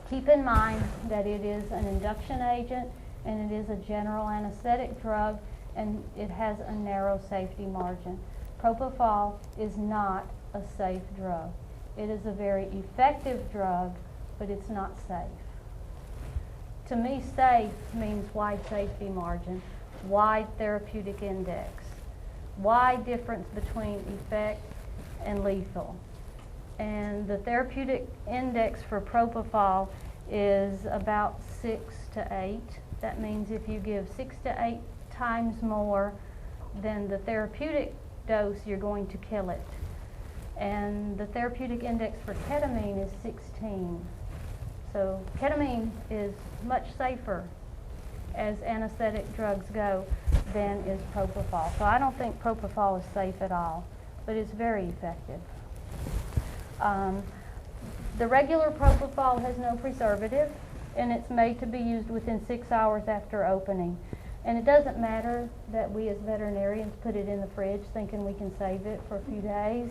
keep in mind that it is an induction agent and it is a general anesthetic drug, and it has a narrow safety margin. Propofol is not a safe drug. It is a very effective drug, but it's not safe. To me, safe means wide safety margin, wide therapeutic index, wide difference between effect and lethal. And the therapeutic index for propofol is about 6 to 8. That means if you give 6 to 8 times more than the therapeutic dose, you're going to kill it. And the therapeutic index for ketamine is 16. So ketamine is much safer as anesthetic drugs go than is propofol. So I don't think propofol is safe at all, but it's very effective. The regular propofol has no preservative, and it's made to be used within 6 hours after opening. And it doesn't matter that we as veterinarians put it in the fridge thinking we can save it for a few days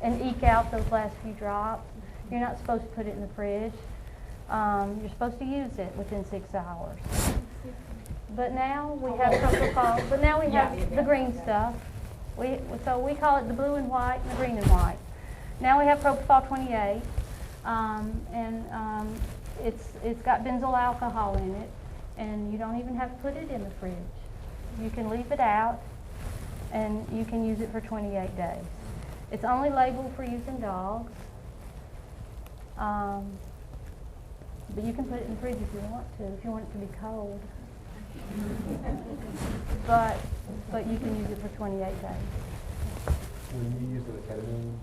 and eke out those last few drops. You're not supposed to put it in the fridge. You're supposed to use it within 6 hours. But now we have propofol, but now we have the green stuff. So we call it the blue and white and the green and white. Now we have propofol 28, and it's got benzyl alcohol in it, and you don't even have to put it in the fridge. You can leave it out, and you can use it for 28 days. It's only labeled for use in dogs, but you can put it in the fridge if you want it to be cold. but you can use it for 28 days. When you use the ketamine,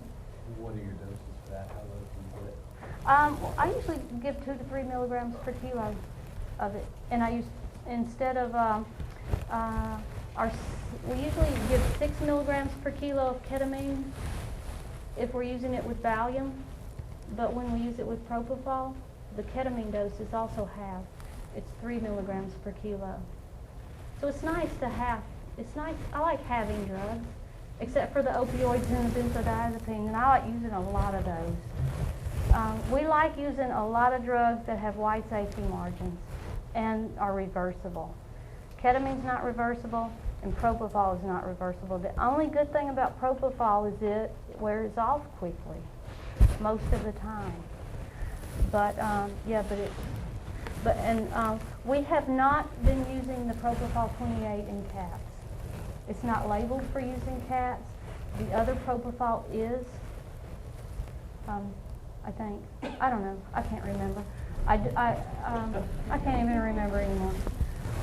what are your doses for that? How low can you get it? I usually give 2 to 3 milligrams per kilo of it, and I use instead of we usually give 6 milligrams per kilo of ketamine if we're using it with Valium, but when we use it with propofol, the ketamine dose is also half. It's 3 milligrams per kilo. So it's nice to have. It's nice. I like having drugs, except for the opioids and the benzodiazepine, and I like using a lot of those. We like using a lot of drugs that have wide safety margins and are reversible. Ketamine's not reversible, and propofol is not reversible. The only good thing about propofol is it wears off quickly, most of the time. But we have not been using the propofol 28 in cats. It's not labeled for use in cats. The other propofol is, I think. I don't know. I can't remember. I can't even remember anymore.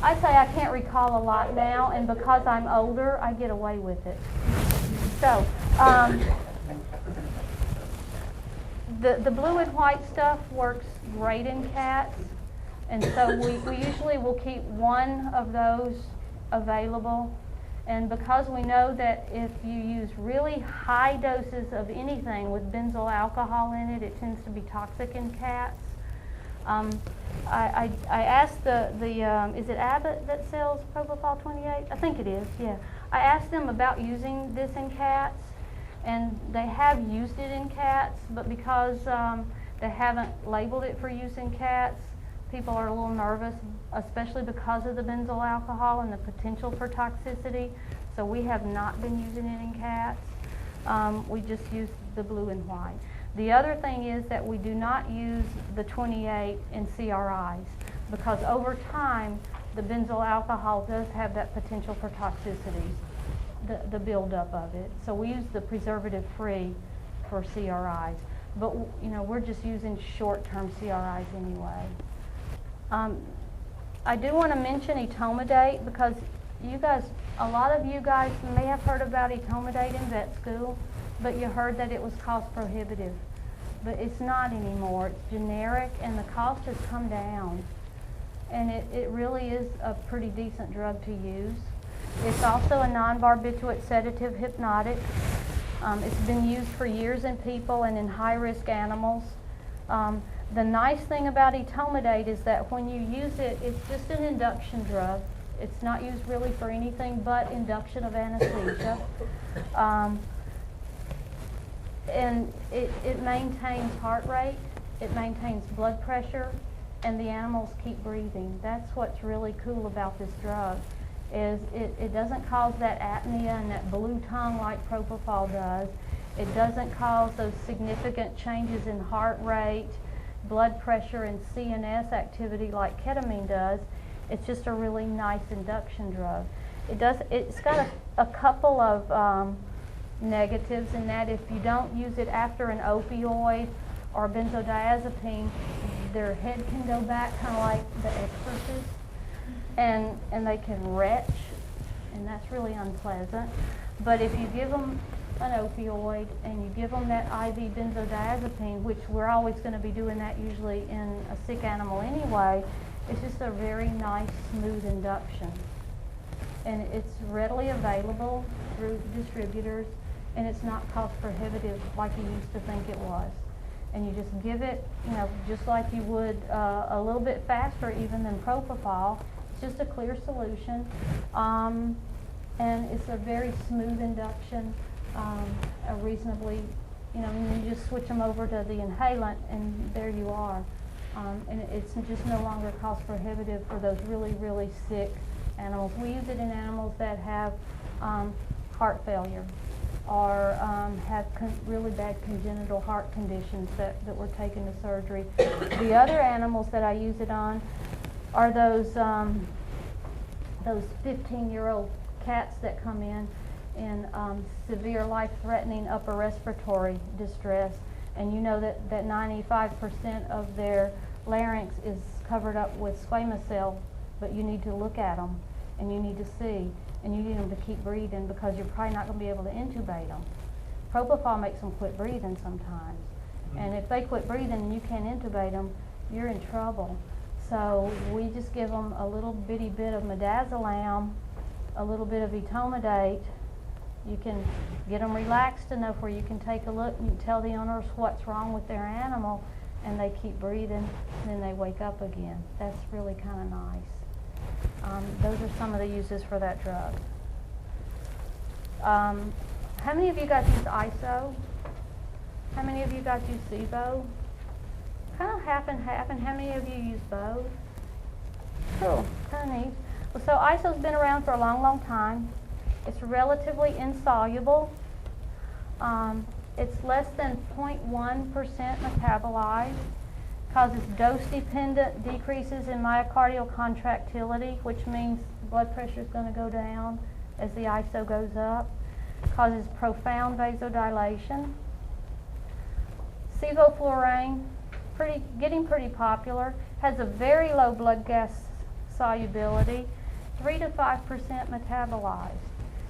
I say I can't recall a lot now, and because I'm older, I get away with it. So, the blue and white stuff works great in cats, and so we usually will keep one of those available. And because we know that if you use really high doses of anything with benzyl alcohol in it, it tends to be toxic in cats. I asked is it Abbott that sells Propofol 28? I think it is, yeah. I asked them about using this in cats, and they have used it in cats, but because they haven't labeled it for use in cats, people are a little nervous, especially because of the benzyl alcohol and the potential for toxicity. So we have not been using it in cats. We just use the blue and white. The other thing is that we do not use the 28 in CRIs, because over time the benzyl alcohol does have that potential for toxicities, the buildup of it. So we use the preservative-free for CRIs, but you know, we're just using short-term CRIs anyway. I do want to mention etomidate, because you guys, a lot of you guys may have heard about etomidate in vet school, but you heard that it was cost prohibitive. But it's not anymore. It's generic, and the cost has come down. And it really is a pretty decent drug to use. It's also a non-barbiturate sedative hypnotic. It's been used for years in people and in high-risk animals. The nice thing about etomidate is that when you use it, it's just an induction drug. It's not used really for anything but induction of anesthesia. And it maintains heart rate, it maintains blood pressure, and the animals keep breathing. That's what's really cool about this drug, is it doesn't cause that apnea and that blue tongue like propofol does. It doesn't cause those significant changes in heart rate, blood pressure, and CNS activity like ketamine does. It's just a really nice induction drug. It's got a couple of negatives in that if you don't use it after an opioid or benzodiazepine, their head can go back kind of like The Exorcist, and they can retch, and that's really unpleasant. But if you give them an opioid and you give them that IV benzodiazepine, which we're always going to be doing that usually in a sick animal anyway, it's just a very nice, smooth induction. And it's readily available through distributors, and it's not cost prohibitive like you used to think it was. And you just give it, you know, just like you would a little bit faster even than propofol. It's just a clear solution, and it's a very smooth induction, a reasonably, you know, and you just switch them over to the inhalant, and there you are. And it's just no longer cost prohibitive for those really, really sick animals. We use it in animals that have heart failure or have really bad congenital heart conditions that were taken to surgery. The other animals that I use it on are those 15-year-old cats that come in severe life-threatening upper respiratory distress, and you know that 95% of their larynx is covered up with squamous cell, but you need to look at them, and you need to see, and you need them to keep breathing, because you're probably not going to be able to intubate them. Propofol makes them quit breathing sometimes, and if they quit breathing and you can't intubate them, you're in trouble. So we just give them a little bitty bit of midazolam, a little bit of etomidate. You can get them relaxed enough where you can take a look and you tell the owners what's wrong with their animal, and they keep breathing, and then they wake up again. That's really kind of nice. Those are some of the uses for that drug. How many of you guys use ISO? How many of you guys use SIBO? Kind of half and half, and how many of you use both? Cool, kind of neat. Well, so ISO's been around for a long, long time. It's relatively insoluble. It's less than 0.1% metabolized, causes dose-dependent decreases in myocardial contractility, which means blood pressure is going to go down as the ISO goes up, causes profound vasodilation, Sevoflurane, getting pretty popular, has a very low blood gas solubility, 3 to 5% metabolized.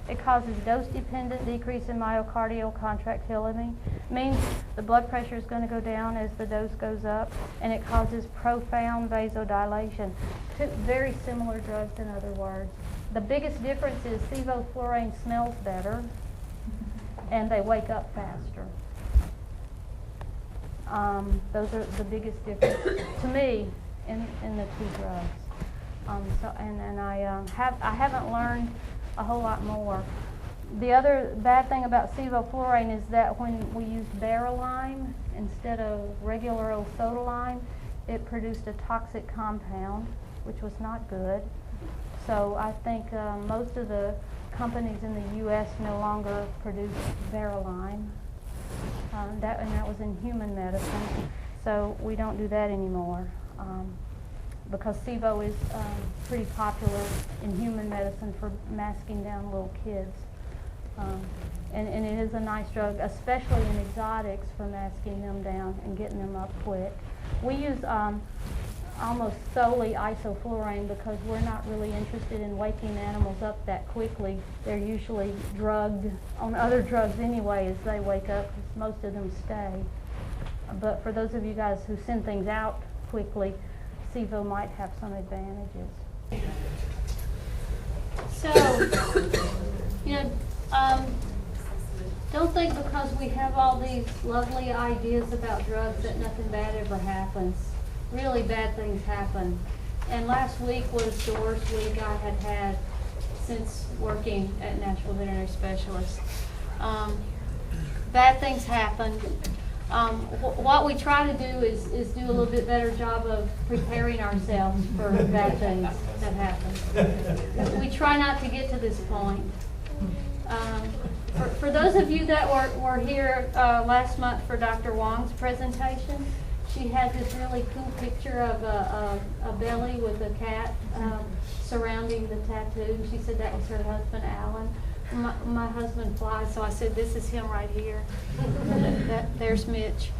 It causes dose-dependent decrease in myocardial contractility, means the blood pressure is going to go down as the dose goes up, and it causes profound vasodilation. Two very similar drugs, in other words. The biggest difference is sevoflurane smells better, and they wake up faster. Those are the biggest difference to me in the two drugs. I haven't learned a whole lot more. The other bad thing about sevoflurane is that when we used Barolime instead of regular old soda lime, it produced a toxic compound, which was not good. So I think most of the companies in the U.S. no longer produce Barolime. And that was in human medicine, so we don't do that anymore. Because Sevo is pretty popular in human medicine for masking down little kids. And it is a nice drug, especially in exotics, for masking them down and getting them up quick. We use almost solely isoflurane because we're not really interested in waking animals up that quickly. They're usually drugged on other drugs anyway as they wake up, because most of them stay. But for those of you guys who send things out quickly, Sevo might have some advantages. So, don't think because we have all these lovely ideas about drugs that nothing bad ever happens. Really bad things happen. And last week was the worst week I had since working at Nashville Veterinary Specialists. Bad things happen. What we try to do is do a little bit better job of preparing ourselves for bad things that happen. We try not to get to this point. For those of you that were here last month for Dr. Wong's presentation, she had this really cool picture of a belly with a cat surrounding the tattoo. She said that was her husband, Alan. My husband flies, so I said, this is him right here. There's Mitch.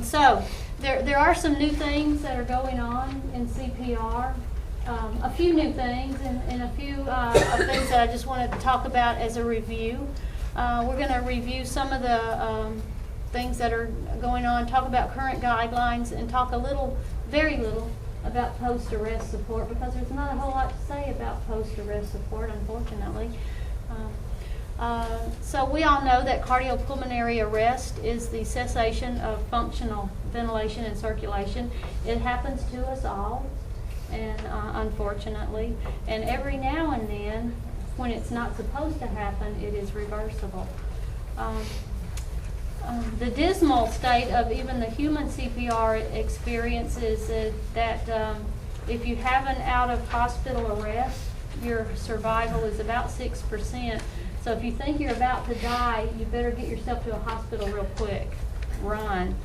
So there are some new things that are going on in CPR. A few new things and a few things that I just wanted to talk about as a review. We're going to review some of the things that are going on, talk about current guidelines, and talk very little, about post-arrest support, because there's not a whole lot to say about post-arrest support, unfortunately. So we all know that cardiopulmonary arrest is the cessation of functional ventilation and circulation. It happens to us all, and unfortunately, and every now and then, when it's not supposed to happen, it is reversible. The dismal state of even the human CPR experience is that if you have an out-of-hospital arrest, your survival is about 6%. So if you think you're about to die, you better get yourself to a hospital real quick. Run.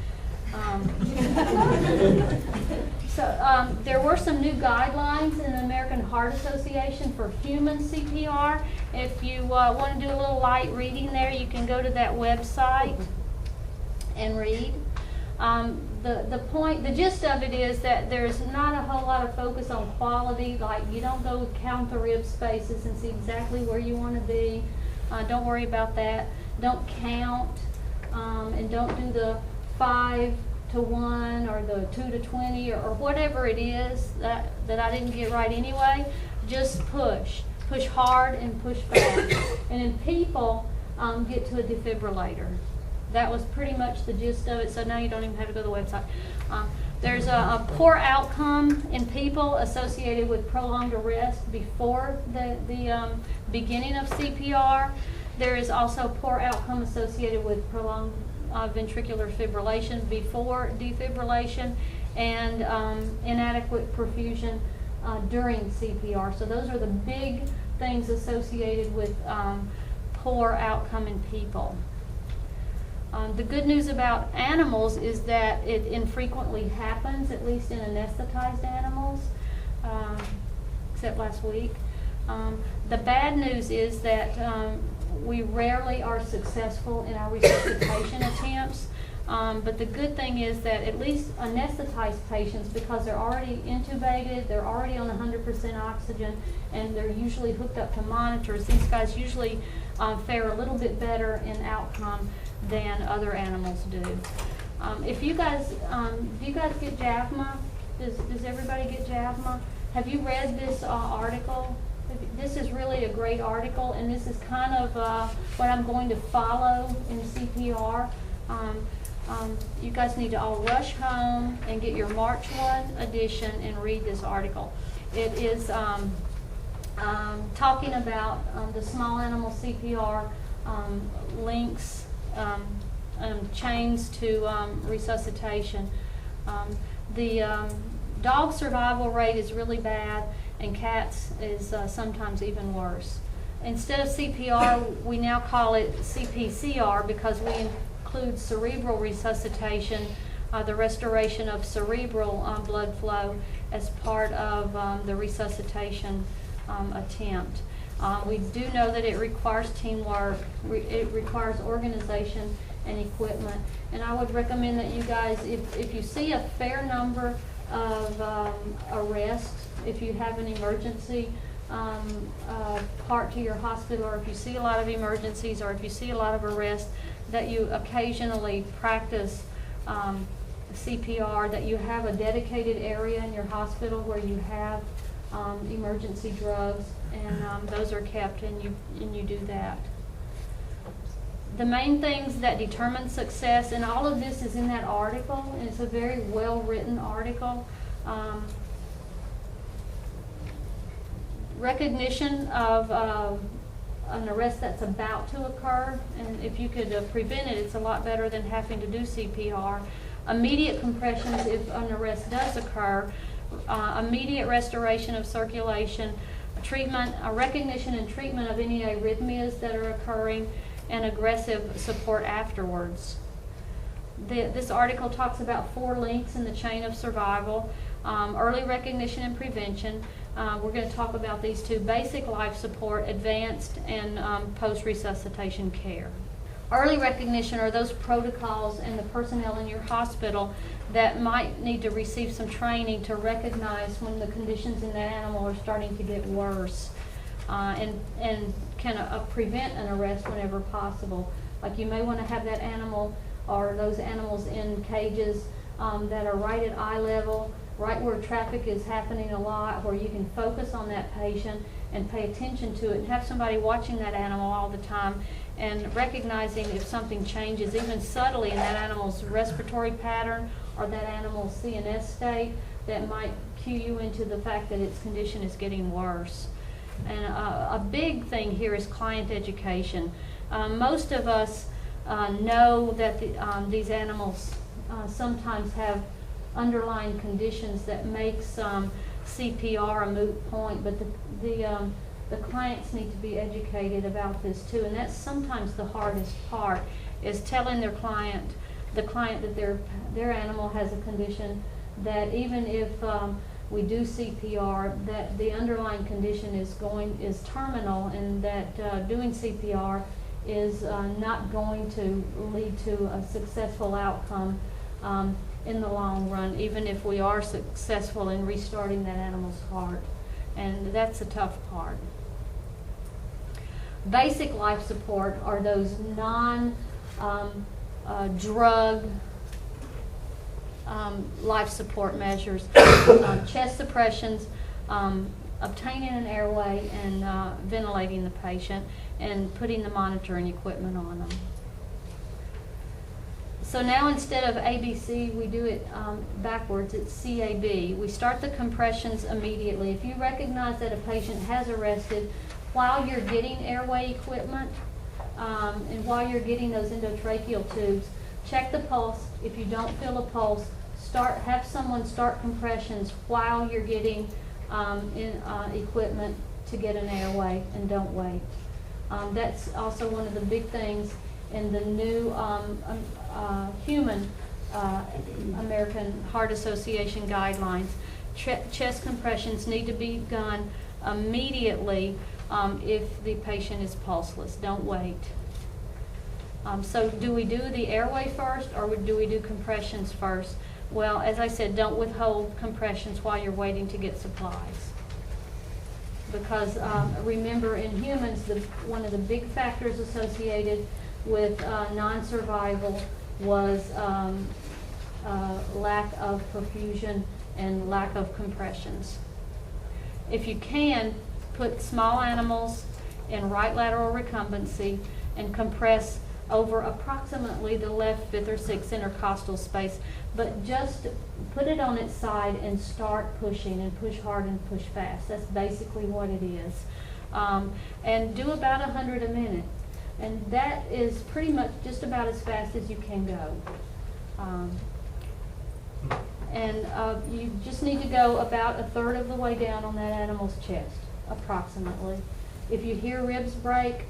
There were some new guidelines in the American Heart Association for human CPR. If you want to do a little light reading there, you can go to that website and read. The gist of it is that there's not a whole lot of focus on quality. Like, you don't go count the rib spaces and see exactly where you want to be. Don't worry about that. Don't count, and don't do the 5 to 1 or the 2 to 20 or whatever it is that I didn't get right anyway. Just push hard and push fast. And in people, get to a defibrillator. That was pretty much the gist of it, so now you don't even have to go to the website. There's a poor outcome in people associated with prolonged arrest before the beginning of CPR. There is also poor outcome associated with prolonged ventricular fibrillation before defibrillation, and inadequate perfusion during CPR. So those are the big things associated with poor outcome in people. The good news about animals is that it infrequently happens, at least in anesthetized animals, except last week. The bad news is that we rarely are successful in our resuscitation attempts. But the good thing is that at least anesthetized patients, because they're already intubated, they're already on 100% oxygen, and they're usually hooked up to monitors, these guys usually fare a little bit better in outcome than other animals do. If you guys get JAVMA? Does everybody get JAVMA? Have you read this article? This is really a great article, and this is kind of what I'm going to follow in CPR. You guys need to all rush home and get your March 1 edition and read this article. It is talking about the small animal CPR links, chains to resuscitation. The dog survival rate is really bad, and cats is sometimes even worse. Instead of CPR, we now call it CPCR because we include cerebral resuscitation, the restoration of cerebral blood flow as part of the resuscitation attempt. We do know that it requires teamwork, it requires organization and equipment, and I would recommend that you guys, if you see a fair number of arrests, if you have an emergency part to your hospital, or if you see a lot of emergencies, or if you see a lot of arrests, that you occasionally practice CPR, that you have a dedicated area in your hospital where you have emergency drugs, and those are kept, and you do that. The main things that determine success, and all of this is in that article, and it's a very well written article. Recognition of an arrest that's about to occur, and if you could prevent it, it's a lot better than having to do CPR. Immediate compressions if an arrest does occur, immediate restoration of circulation, treatment, recognition and treatment of any arrhythmias that are occurring, and aggressive support afterwards. This article talks about 4 links in the chain of survival: early recognition and prevention. We're going to talk about these 2: basic life support, advanced, and post-resuscitation care. Early recognition are those protocols and the personnel in your hospital that might need to receive some training to recognize when the conditions in that animal are starting to get worse, and can prevent an arrest whenever possible. Like, you may want to have that animal or those animals in cages that are right at eye level, right where traffic is happening a lot, where you can focus on that patient and pay attention to it, and have somebody watching that animal all the time and recognizing if something changes, even subtly, in that animal's respiratory pattern or that animal's CNS state, that might cue you into the fact that its condition is getting worse. And a big thing here is client education. Most of us know that these animals sometimes have underlying conditions that makes CPR a moot point, but the clients need to be educated about this too, and that's sometimes the hardest part, is telling the client that their animal has a condition, that even if we do CPR, that the underlying condition is terminal, and that doing CPR is not going to lead to a successful outcome in the long run, even if we are successful in restarting that animal's heart. And that's the tough part. Basic life support are those non-drug life support measures, chest suppressions, obtaining an airway, and ventilating the patient, and putting the monitoring equipment on them. So now, instead of ABC, we do it backwards. It's CAB. We start the compressions immediately. If you recognize that a patient has arrested, while you're getting airway equipment and while you're getting those endotracheal tubes, check the pulse. If you don't feel a pulse, have someone start compressions while you're getting equipment to get an airway, and don't wait. That's also one of the big things in the new human American Heart Association guidelines. Chest compressions need to be done immediately if the patient is pulseless. Don't wait. So do we do the airway first, or do we do compressions first? Well, as I said, don't withhold compressions while you're waiting to get supplies. Because remember, in humans, one of the big factors associated with non-survival was lack of perfusion and lack of compressions. If you can, put small animals in right lateral recumbency and compress over approximately the left, fifth, or sixth intercostal space, but just put it on its side and start pushing, and push hard and push fast. That's basically what it is. And do about 100 a minute. And that is pretty much just about as fast as you can go. You just need to go about a third of the way down on that animal's chest, approximately. If you hear ribs break,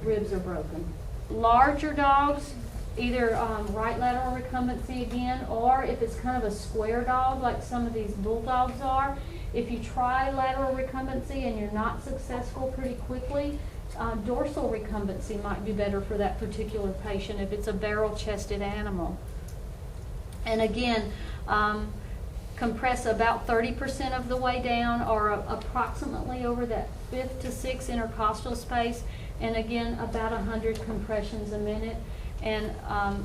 ribs are broken. Larger dogs, either right lateral recumbency again, or if it's kind of a square dog like some of these bulldogs are, if you try lateral recumbency and you're not successful pretty quickly, dorsal recumbency might be better for that particular patient if it's a barrel-chested animal. And again, compress about 30% of the way down, or approximately over that fifth to sixth intercostal space, and again about 100 compressions a minute, and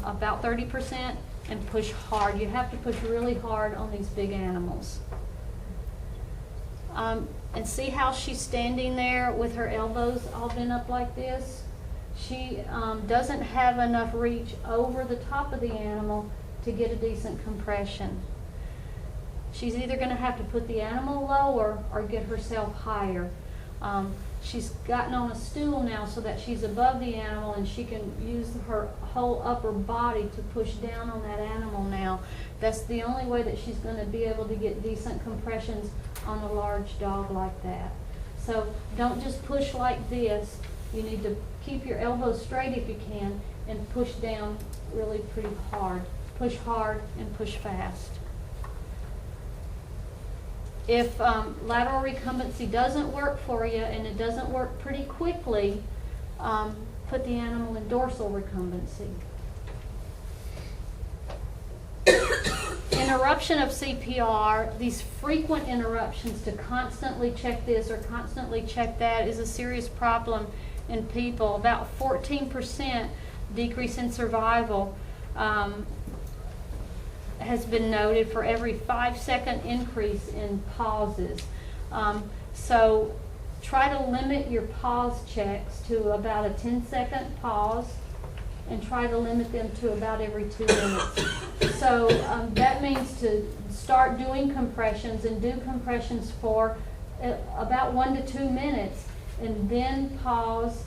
about 30%, and push hard. You have to push really hard on these big animals. And see how she's standing there with her elbows all bent up like this? She doesn't have enough reach over the top of the animal to get a decent compression. She's either going to have to put the animal lower or get herself higher. She's gotten on a stool now so that she's above the animal, and she can use her whole upper body to push down on that animal now. That's the only way that she's going to be able to get decent compressions on a large dog like that. So don't just push like this. You need to keep your elbows straight if you can, and push down really pretty hard. Push hard and push fast. If lateral recumbency doesn't work for you, and it doesn't work pretty quickly, put the animal in dorsal recumbency. Interruption of CPR, these frequent interruptions to constantly check this or constantly check that, is a serious problem in people. About 14% decrease in survival has been noted for every 5-second increase in pauses. So try to limit your pause checks to about a 10-second pause, and try to limit them to about every 2 minutes. So that means to start doing compressions, and do compressions for about 1 to 2 minutes, and then pause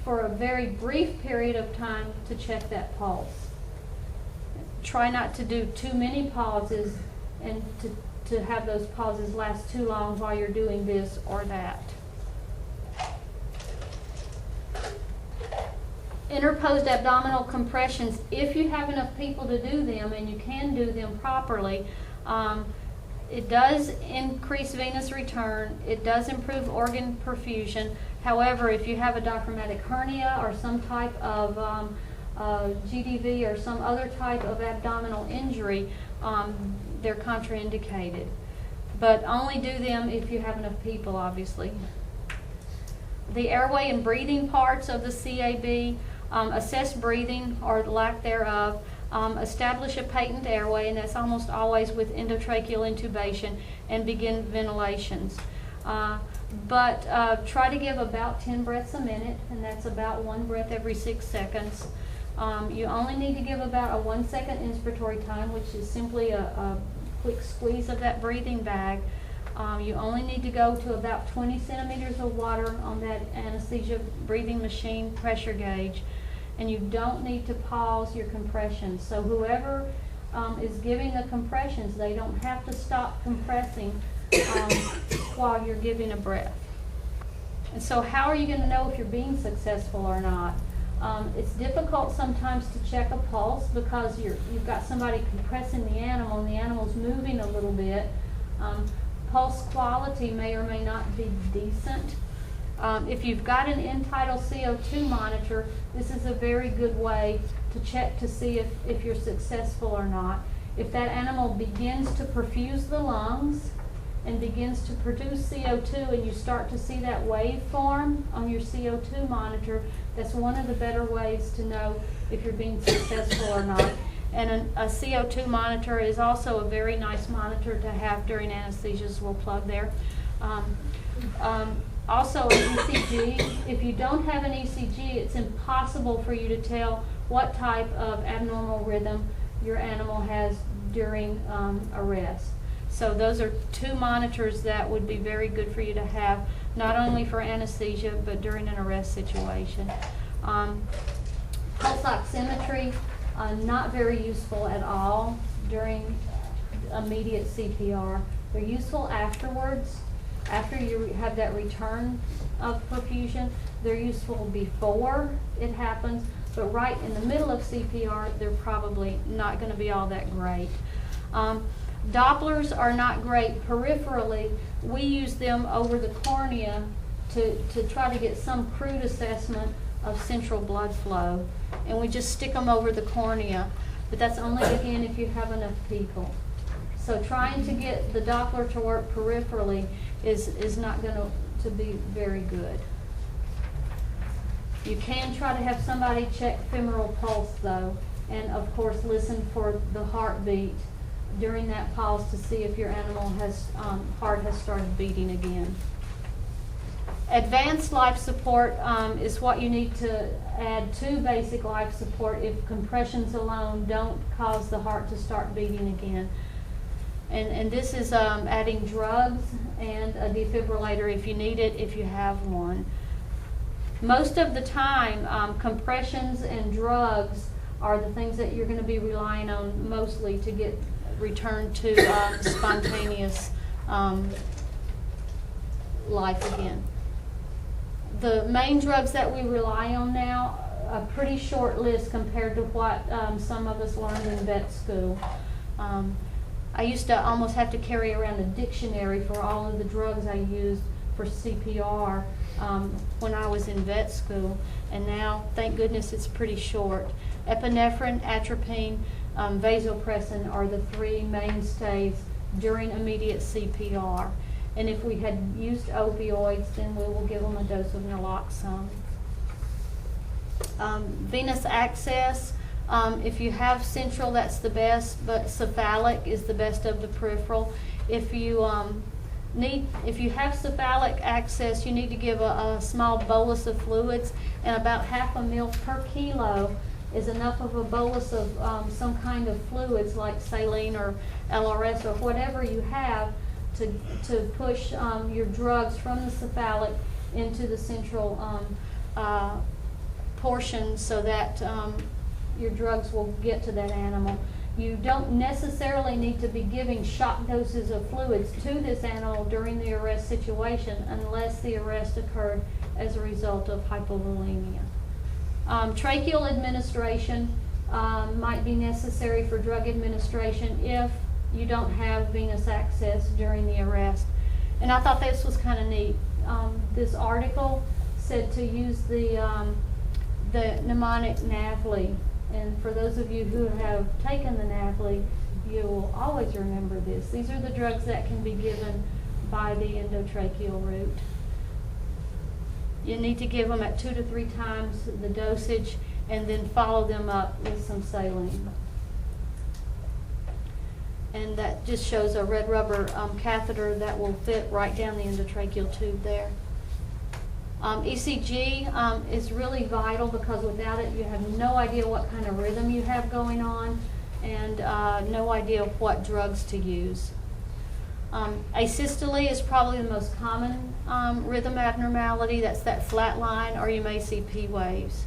for a very brief period of time to check that pulse. Try not to do too many pauses, and to have those pauses last too long while you're doing this or that. Interposed abdominal compressions, if you have enough people to do them, and you can do them properly, it does increase venous return. It does improve organ perfusion. However, if you have a diaphragmatic hernia or some type of GDV or some other type of abdominal injury, they're contraindicated. But only do them if you have enough people, obviously. The airway and breathing parts of the CAB, assess breathing or lack thereof, establish a patent airway, and that's almost always with endotracheal intubation, and begin ventilations. But try to give about 10 breaths a minute, and that's about 1 breath every 6 seconds. You only need to give about a 1-second inspiratory time, which is simply a quick squeeze of that breathing bag. You only need to go to about 20 centimeters of water on that anesthesia breathing machine pressure gauge, and you don't need to pause your compressions. So whoever is giving the compressions, they don't have to stop compressing while you're giving a breath. And so how are you going to know if you're being successful or not? It's difficult sometimes to check a pulse because you've got somebody compressing the animal, and the animal's moving a little bit. Pulse quality may or may not be decent. If you've got an Untitled CO2 monitor, this is a very good way to check to see if you're successful or not. If that animal begins to perfuse the lungs and begins to produce CO2 and you start to see that waveform on your CO2 monitor, that's one of the better ways to know if you're being successful or not. And a CO2 monitor is also a very nice monitor to have during anesthesias. We'll plug there. Also an ECG. If you don't have an ECG, it's impossible for you to tell what type of abnormal rhythm your animal has during arrest. So those are two monitors that would be very good for you to have, not only for anesthesia, but during an arrest situation. Pulse oximetry, not very useful at all during immediate CPR. They're useful afterwards, after you have that return of perfusion. They're useful before it happens, but right in the middle of CPR, they're probably not going to be all that great. Dopplers are not great peripherally. We use them over the cornea to try to get some crude assessment of central blood flow, and we just stick them over the cornea, but that's only, again, if you have enough people. So trying to get the Doppler to work peripherally is not going to be very good. You can try to have somebody check femoral pulse though, and of course listen for the heartbeat during that pause to see if your animal has heart has started beating again. Advanced life support is what you need to add to basic life support if compressions alone don't cause the heart to start beating again. And this is adding drugs and a defibrillator if you need it, if you have one. Most of the time, compressions and drugs are the things that you're going to be relying on mostly to get returned to spontaneous life again. The main drugs that we rely on now, a pretty short list compared to what some of us learned in vet school. I used to almost have to carry around a dictionary for all of the drugs I used for CPR when I was in vet school, and now, thank goodness, it's pretty short. Epinephrine, atropine, vasopressin are the three mainstays during immediate CPR. And if we had used opioids, then we will give them a dose of naloxone. Venous access, if you have central, that's the best, but cephalic is the best of the peripheral. If you have cephalic access, you need to give a small bolus of fluids, and about half a ml per kilo is enough of a bolus of some kind of fluids like saline or LRS or whatever you have to push your drugs from the cephalic into the central portion so that your drugs will get to that animal. You don't necessarily need to be giving shock doses of fluids to this animal during the arrest situation unless the arrest occurred as a result of hypovolemia. Tracheal administration might be necessary for drug administration if you don't have venous access during the arrest. And I thought this was kind of neat. This article said to use the mnemonic NAVLI. And for those of you who have taken the NAVLI, you will always remember this. These are the drugs that can be given by the endotracheal route. You need to give them at 2 to 3 times the dosage and then follow them up with some saline. And that just shows a red rubber catheter that will fit right down the endotracheal tube there. ECG is really vital because without it you have no idea what kind of rhythm you have going on and no idea what drugs to use. Asystole is probably the most common rhythm abnormality. That's that flat line, or you may see P waves.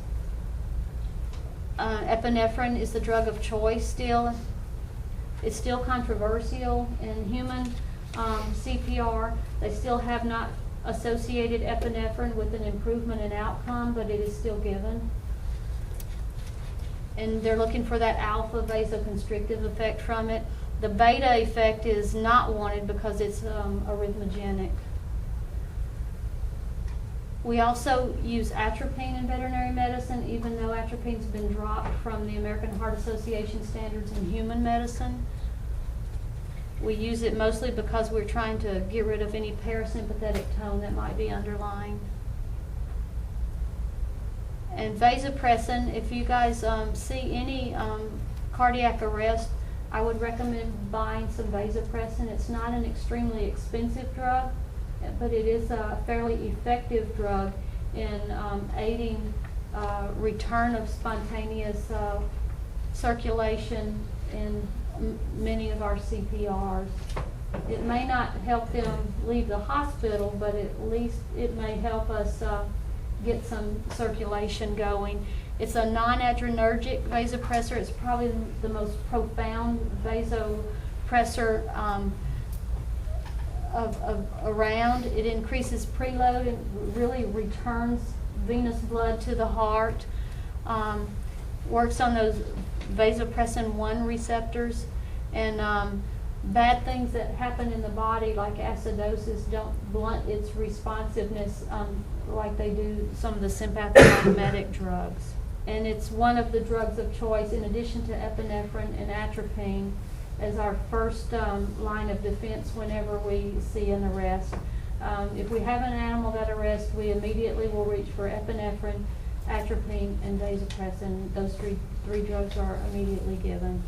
Epinephrine is the drug of choice still. It's still controversial in human CPR. They still have not associated epinephrine with an improvement in outcome, but it is still given. And they're looking for that alpha vasoconstrictive effect from it. The beta effect is not wanted because it's arrhythmogenic. We also use atropine in veterinary medicine, even though atropine's been dropped from the American Heart Association standards in human medicine. We use it mostly because we're trying to get rid of any parasympathetic tone that might be underlying. And vasopressin, if you guys see any cardiac arrest, I would recommend buying some vasopressin. It's not an extremely expensive drug, but it is a fairly effective drug in aiding return of spontaneous circulation in many of our CPRs. It may not help them leave the hospital, but at least it may help us get some circulation going. It's a non-adrenergic vasopressor. It's probably the most profound vasopressor around. It increases preload and really returns venous blood to the heart. Works on those vasopressin 1 receptors, and bad things that happen in the body like acidosis don't blunt its responsiveness like they do some of the sympathomimetic drugs. And it's one of the drugs of choice in addition to epinephrine and atropine as our first line of defense whenever we see an arrest. If we have an animal that arrests, we immediately will reach for epinephrine, atropine, and vasopressin. Those three drugs are immediately given.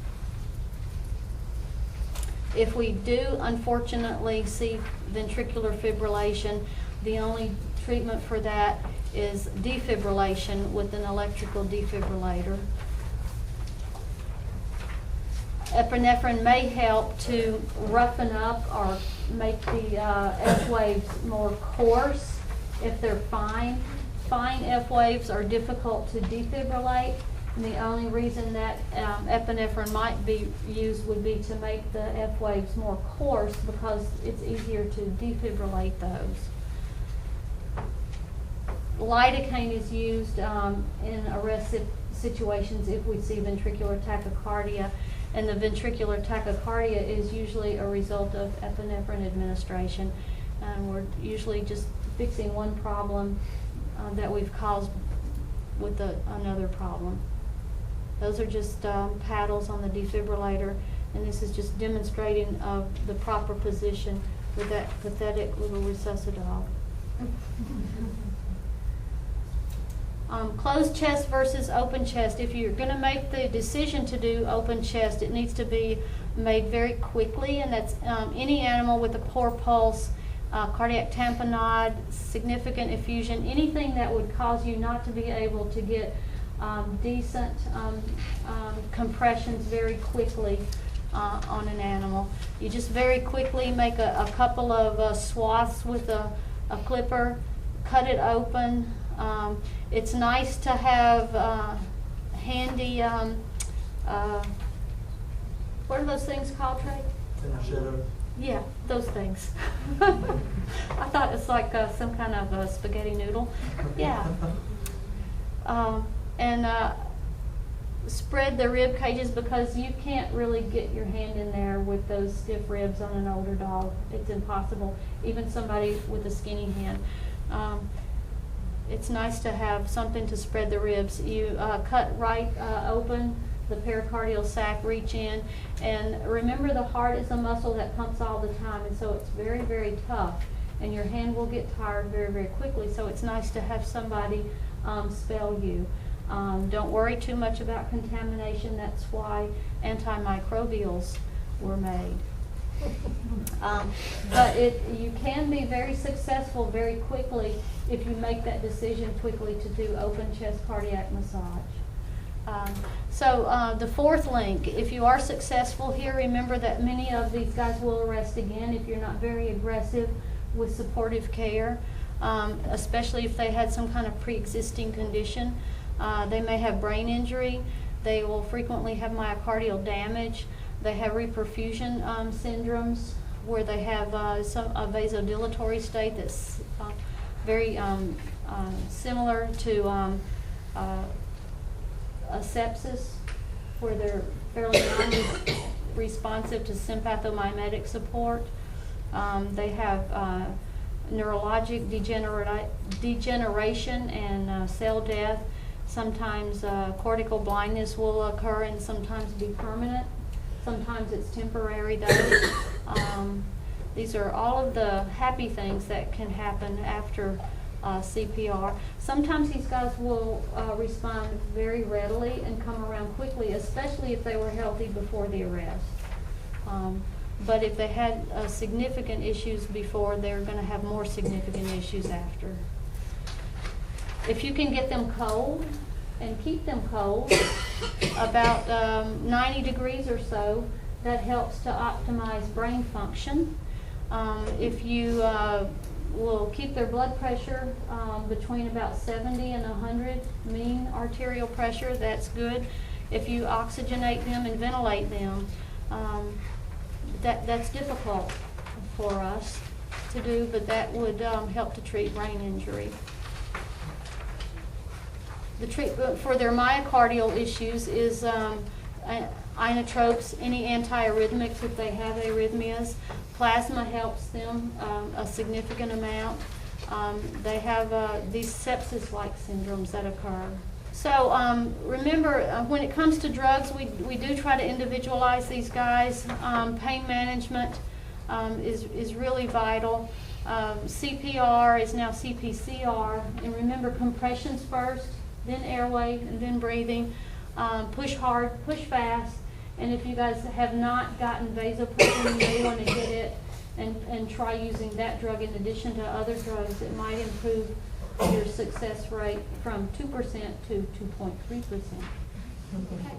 If we do unfortunately see ventricular fibrillation, the only treatment for that is defibrillation with an electrical defibrillator. Epinephrine may help to roughen up or make the F waves more coarse if they're fine. Fine F waves are difficult to defibrillate, and the only reason that epinephrine might be used would be to make the F waves more coarse because it's easier to defibrillate those. Lidocaine is used in arrest situations if we see ventricular tachycardia, and the ventricular tachycardia is usually a result of epinephrine administration. And we're usually just fixing one problem that we've caused with another problem. Those are just paddles on the defibrillator, and this is just demonstrating the proper position with that pathetic little resuscital. Closed chest versus open chest. If you're going to make the decision to do open chest, it needs to be made very quickly, and that's any animal with a poor pulse, cardiac tamponade, significant effusion, anything that would cause you not to be able to get decent compressions very quickly on an animal. You just very quickly make a couple of swaths with a clipper, cut it open. It's nice to have handy, what are those things called, Trey? Yeah, those things. I thought it's like some kind of a spaghetti noodle. Yeah. And spread the rib cages because you can't really get your hand in there with those stiff ribs on an older dog. It's impossible, even somebody with a skinny hand. It's nice to have something to spread the ribs. You cut right open the pericardial sac, reach in, and remember the heart is a muscle that pumps all the time, and so it's very, very tough, and your hand will get tired very, very quickly, so it's nice to have somebody spell you. Don't worry too much about contamination. That's why antimicrobials were made. But you can be very successful very quickly if you make that decision quickly to do open chest cardiac massage. So the fourth link, if you are successful here, remember that many of these guys will arrest again if you're not very aggressive with supportive care, especially if they had some kind of pre-existing condition. They may have brain injury. They will frequently have myocardial damage. They have reperfusion syndromes where they have a vasodilatory state that's very similar to a sepsis, where they're fairly non-responsive to sympathomimetic support. They have neurologic degeneration and cell death. Sometimes cortical blindness will occur and sometimes be permanent. Sometimes it's temporary though. These are all of the happy things that can happen after CPR. Sometimes these guys will respond very readily and come around quickly, especially if they were healthy before the arrest. But if they had significant issues before, they're going to have more significant issues after. If you can get them cold and keep them cold, about 90 degrees or so, that helps to optimize brain function. If you will keep their blood pressure between about 70 and 100 mean arterial pressure, that's good. If you oxygenate them and ventilate them, that's difficult for us to do, but that would help to treat brain injury. The treatment for their myocardial issues is inotropes, any antiarrhythmics if they have arrhythmias. Plasma helps them a significant amount. They have these sepsis-like syndromes that occur. So remember, when it comes to drugs, we do try to individualize these guys. Pain management is really vital. CPR is now CPCR. And remember, compressions first, then airway, and then breathing. Push hard, push fast. And if you guys have not gotten vasopressin, you may want to get it and try using that drug in addition to other drugs. It might improve your success rate from 2% to 2.3%. Okay.